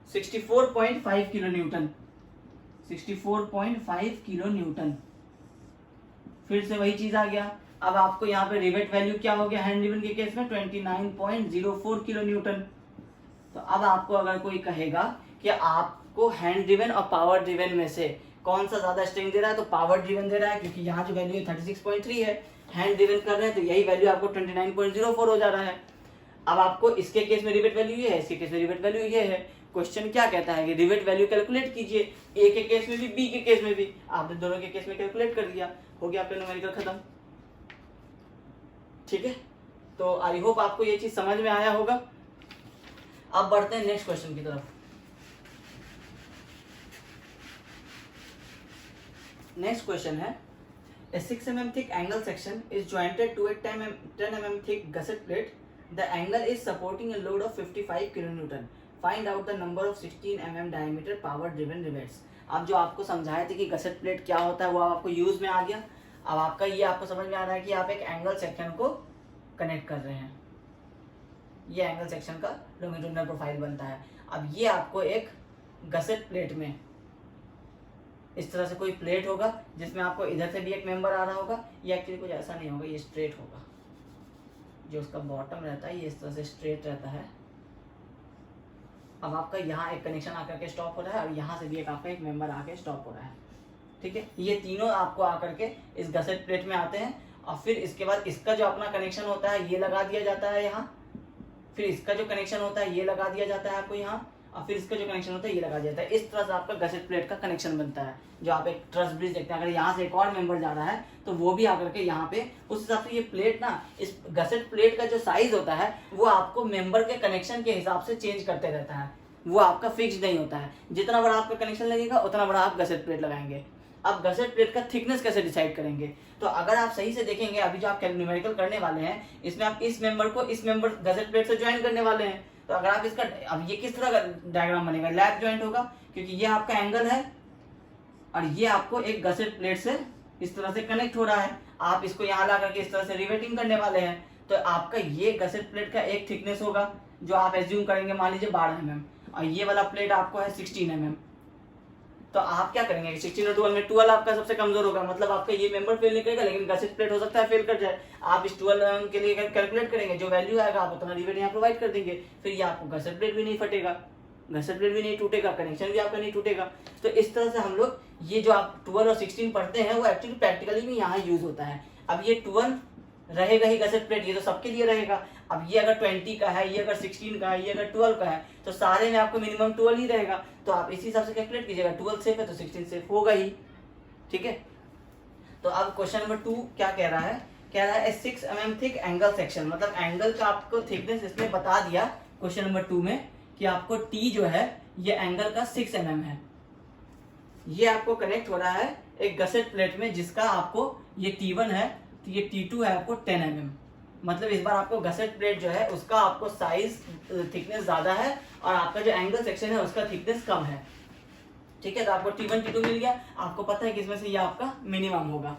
64.5 किलो न्यूटन, 64.5 किलो न्यूटन। फिर से वही चीज आ गया अब आपको यहाँ पे रिवेट वैल्यू क्या हो गया हैंड ड्रिवन के केस में 29.04 किलो न्यूटन। तो अब आपको अगर कोई कहेगा कि आपको हैंड ड्रिवन और पावर ड्रिवन में से कौन सा ज्यादा स्ट्रेंथ दे रहा है, तो पावर ड्रिवन दे रहा है, क्योंकि यहाँ जो वैल्यू है 36.3 है, हैंड ड्रिवन कर रहे हैं तो यही वैल्यू आपको 29.04 हो जा रहा है। अब आपको इसके केस में रिवेट वैल्यू ये है, इसके केस में रिवेट वैल्यू ये है। क्वेश्चन क्या कहता है कि रिवेट वैल्यू कैलकुलेट कीजिए, ए के केस में भी बी के केस में भी। आपने दोनों के केस में कैलकुलेट कर दिया, हो गया आपका न्यूमेरिकल खत्म। ठीक है, तो आई होप आपको ये चीज समझ में आया होगा। अब बढ़ते हैं नेक्स्ट क्वेश्चन की तरफ। नेक्स्ट क्वेश्चन है, a 6 mm thick angle section is jointed to a 10 mm thick gusset plate. The angle is supporting a load of 55 kN. Find out the number of 16 mm diameter power driven rivets. अब जो आपको समझाए थे कि gusset plate क्या होता है वो आपको यूज में आ गया। अब आपका ये आपको समझ में आ रहा है कि आप एक एंगल सेक्शन को कनेक्ट कर रहे हैं, ये एंगल सेक्शन का लॉन्गिट्यूडिनल प्रोफाइल बनता है। अब ये आपको एक गसेट प्लेट में इस तरह से कोई प्लेट होगा जिसमें आपको इधर से भी एक मेंबर आ रहा होगा। ये एक्चुअली कुछ ऐसा नहीं होगा, ये स्ट्रेट होगा, जो उसका बॉटम रहता है ये इस तरह से स्ट्रेट रहता है। अब आपका यहाँ एक कनेक्शन आकर के स्टॉप हो रहा है और यहाँ से भी एक आपका एक मेंबर आके स्टॉप हो रहा है। ठीक है, ये तीनों आपको आकर के इस गसेट प्लेट में आते हैं और फिर इसके बाद इसका जो अपना कनेक्शन होता है ये लगा दिया जाता है यहाँ, फिर इसका जो कनेक्शन होता है ये लगा दिया जाता है आपको यहाँ, और फिर इसका जो कनेक्शन होता है ये लगा दिया जाता है। इस तरह से आपका गसेट प्लेट का कनेक्शन बनता है। जो आप एक ट्रस ब्रिज देखते हैं, अगर यहाँ से एक और मेंबर जा रहा है तो वो भी आकर के यहाँ पे उस हिसाब से ये प्लेट ना, इस गसेट प्लेट का जो साइज होता है वो आपको मेंबर के कनेक्शन के हिसाब से चेंज करते रहता है, वो आपका फिक्स नहीं होता है। जितना बड़ा आपका कनेक्शन लगेगा उतना बड़ा आप गसेट प्लेट लगाएंगे। अब गसेट प्लेट का थिकनेस कैसे डिसाइड करेंगे, तो अगर आप सही से देखेंगे अभी जो आप न्यूमेरिकल करने वाले हैं इसमें आप इस मेंबर को इस मेंबर गसेट प्लेट से ज्वाइन करने वाले हैं। तो अगर आप इसका, अब ये किस तरह का डायग्राम बनेगा, लैप ज्वाइंट होगा, क्योंकि ये आपका एंगल है और ये आपको एक गसेट प्लेट से इस तरह से कनेक्ट हो रहा है। आप इसको यहाँ ला करके इस तरह से रिवेटिंग करने वाले हैं, तो आपका ये गसेट प्लेट का एक थिकनेस होगा जो आप एज्यूम करेंगे, मान लीजिए 12 mm, और ये वाला प्लेट आपको है 16 mm। तो आप क्या करेंगे, 16 और 12 में 12 आपका सबसे कमजोर होगा, मतलब आपका ये मेंबर फेल नहीं करेगा, लेकिन गसेट प्लेट हो सकता है फेल कर जाए। आप इस 12 के लिए कैलकुलेट करेंगे, जो वैल्यू आएगा आप उतना रिवेट यहाँ प्रोवाइड कर देंगे, फिर ये आपको गसेट प्लेट भी नहीं फटेगा, गसेट प्लेट भी नहीं टूटेगा, कनेक्शन भी आपका नहीं टूटेगा। तो इस तरह से हम लोग ये जो आप 12 और 16 पढ़ते हैं वो एक्चुअली प्रैक्टिकली भी यहाँ यूज होता है। अब ये 12 रहेगा ही गसेट प्लेट, ये तो सबके लिए रहेगा। अब ये अगर 20 का है, ये अगर 16 का है, ये अगर 12 का है, तो सारे में आपको मिनिमम 12 ही रहेगा। तो आप इसी हिसाब से कैलकुलेट कीजिएगा, 12 सेफ है तो 16 सेफ होगा ही। ठीक है, तो अब क्वेश्चन नंबर 2 क्या कह रहा है, कह रहा है 6 mm थिक एंगल सेक्शन, मतलब एंगल का आपको थिकनेस इसमें बता दिया क्वेश्चन नंबर 2 में कि आपको टी जो है ये एंगल का 6 mm है। ये आपको कनेक्ट हो रहा है एक गसेट प्लेट में जिसका आपको ये T1 है, तो ये T2 है आपको 10 mm। मतलब इस बार आपको गसेट प्लेट जो है उसका आपको साइज थिकनेस ज्यादा है और आपका जो एंगल सेक्शन है उसका थिकनेस कम है। ठीक है, तो आपको T1 T2 मिल गया, आपको पता है कि इसमें से ये आपका मिनिमम होगा।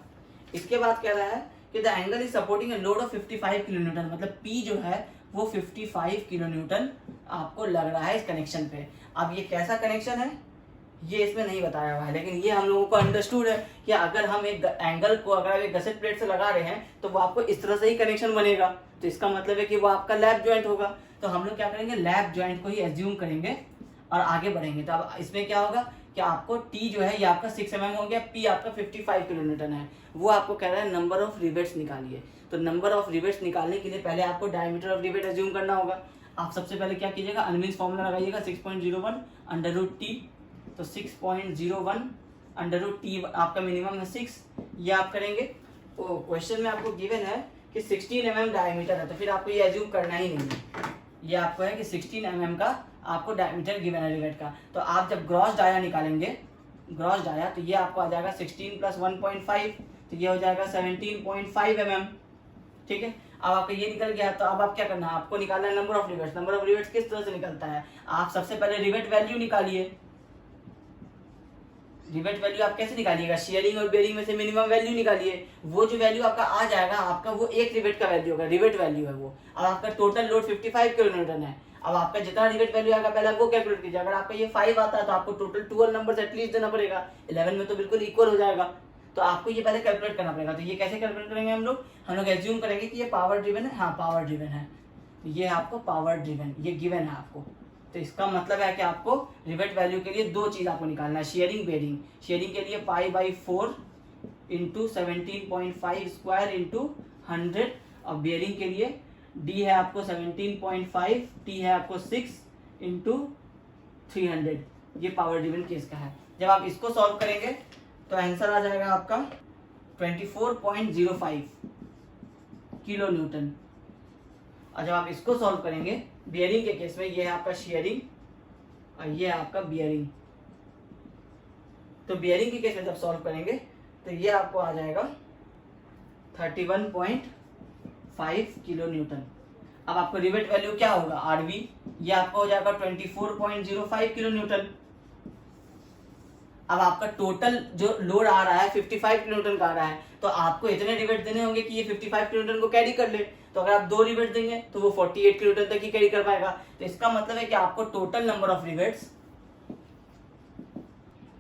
इसके बाद कह रहा है कि the angle is supporting a load of 55 kilo Newton, मतलब P जो है वो 55 किलो न्यूटन आपको लग रहा है इस कनेक्शन पे। अब ये कैसा कनेक्शन है ये इसमें नहीं बताया हुआ है, लेकिन ये हम लोगों को अंडरस्टूड है कि अगर हम एक एंगल को अगर एक गसेट प्लेट से लगा रहे हैं तो वो आपको इस तरह से ही कनेक्शन बनेगा, तो इसका मतलब है कि वो आपका लैप जॉइंट होगा। तो हम लोग क्या करेंगे, लैप जॉइंट को ही एज्यूम करेंगे और आगे बढ़ेंगे। तो अब इसमें क्या होगा कि आपको टी जो है ये आपका 6 mm हो गया, पी आपका 55 किलो न्यूटन है। वो आपको कह रहा है नंबर ऑफ रिवेट्स निकालिए। तो नंबर ऑफ रिवेट्स निकालने के लिए पहले आपको डायमीटर ऑफ रिवेट एज्यूम करना होगा। आप सबसे पहले क्या कीजिएगा, अनमिक्स फॉर्मूला लगाइएगा 6.01 √t, तो 6.01 √t आपका मिनिमम है 6, ये आप करेंगे। तो क्वेश्चन में आपको गिवन है कि 16 mm डायमीटर है, तो फिर आपको ये एज्यूम करना ही नहीं है। ये आपको है कि 16 mm का आपको डायमीटर गिवन है रिवेट का। तो आप जब ग्रॉस डाया निकालेंगे, ग्रॉस डाया, तो ये आपको आ जाएगा 16 + 1.5, तो ये हो जाएगा 17.5 mm। ठीक है, अब आपका ये निकल गया, तो अब आप क्या करना है, आपको निकालना है number of rivets. Number of rivets किस तरह से निकलता है, आप सबसे पहले रिवेट वैल्यू निकालिए। रिवेट वैल्यू आप कैसे निकालिएगा, शेयरिंग और बेयरिंग में से मिनिमम वैल्यू निकालिए। वो जो वैल्यू आपका आ जाएगा आपका वो एक रिवेट का वैल्यू होगा, रिवेट वैल्यू है वो। अब आपका टोटल लोड 55 किलो न्यूटन है। अब आपका जितना रिवेट वैल्यू आएगा पहले वो कैलकुलेट कीजिए। अगर आपका ये 5 आता है तो आपको टोटल 12 नंबर एटलीस्ट देना पड़ेगा, 11 में तो बिल्कुल इक्वल हो जाएगा। तो आपको ये पहले कैलकुलेट करना पड़ेगा। तो ये कैसे कैलकुलेट करेंगे हम लोग एज्यूम करेंगे कि ये पावर ड्रिवन है। हाँ, पावर ड्रिवन है, ये आपको पावर ड्रिवन ये गिवन है आपको। तो इसका मतलब है कि आपको रिवेट वैल्यू के लिए दो चीज आपको निकालना है, शेयरिंग बेयरिंग। शेयरिंग के लिए π/4 इंटू 17.5 स्क्वायर इंटू 100, और बेयरिंग के लिए डी है आपको 17.5, टी है आपको 6 इंटू 300। ये पावर ड्रिवन केस का है। जब आप इसको सॉल्व करेंगे तो आंसर आ जाएगा आपका 24.05 किलो न्यूटन। और जब आप इसको सॉल्व करेंगे बियरिंग के केस में, ये है आपका शेयरिंग और ये है आपका बियरिंग। तो बियरिंग के केस में जब सॉल्व करेंगे तो ये आपको आ जाएगा 31.5 किलो न्यूटन। अब आपको रिवेट वैल्यू क्या होगा, आरवी, ये आपका हो जाएगा 24.05 किलो न्यूटन। अब आपका टोटल जो लोड आ रहा है 55 किलो न्यूटन का आ रहा है, तो आपको इतने रिवेट देने होंगे कि ये 55 किलो न्यूटन को कैरी कर ले। तो अगर आप 2 रिवेट देंगे तो वो 48 किलो न्यूटन तक ही कैरी कर पाएगा। तो इसका मतलब है कि आपको total number of rivets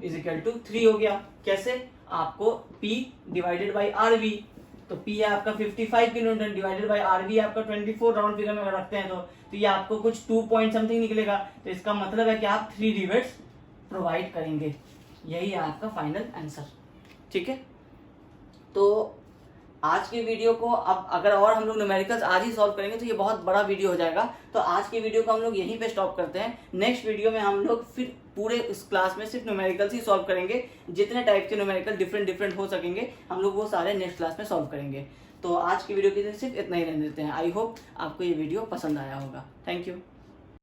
is equal to 3 हो गया। कैसे, आपको P डिवाइडेड बाई RV, तो P है आपका 55 kilonewton divided by RV आपका 24, राउंड फिगर में अगर रखते हैं तो ये आपको कुछ 2 पॉइंट समथिंग निकलेगा। तो इसका मतलब है कि आप 3 रिवेट्स प्रोवाइड करेंगे। यही है आपका फाइनल आंसर। ठीक है, तो आज की वीडियो को अब अगर और हम लोग न्यूमेरिकल्स आज ही सॉल्व करेंगे तो ये बहुत बड़ा वीडियो हो जाएगा। तो आज की वीडियो को हम लोग यहीं पे स्टॉप करते हैं। नेक्स्ट वीडियो में हम लोग फिर पूरे इस क्लास में सिर्फ न्यूमेरिकल्स ही सॉल्व करेंगे। जितने टाइप के न्यूमेरिकल डिफरेंट हो सकेंगे हम लोग वो सारे नेक्स्ट क्लास में सॉल्व करेंगे। तो आज की वीडियो के लिए सिर्फ इतना ही रहने देते हैं। आई होप आपको ये वीडियो पसंद आया होगा। Thank you.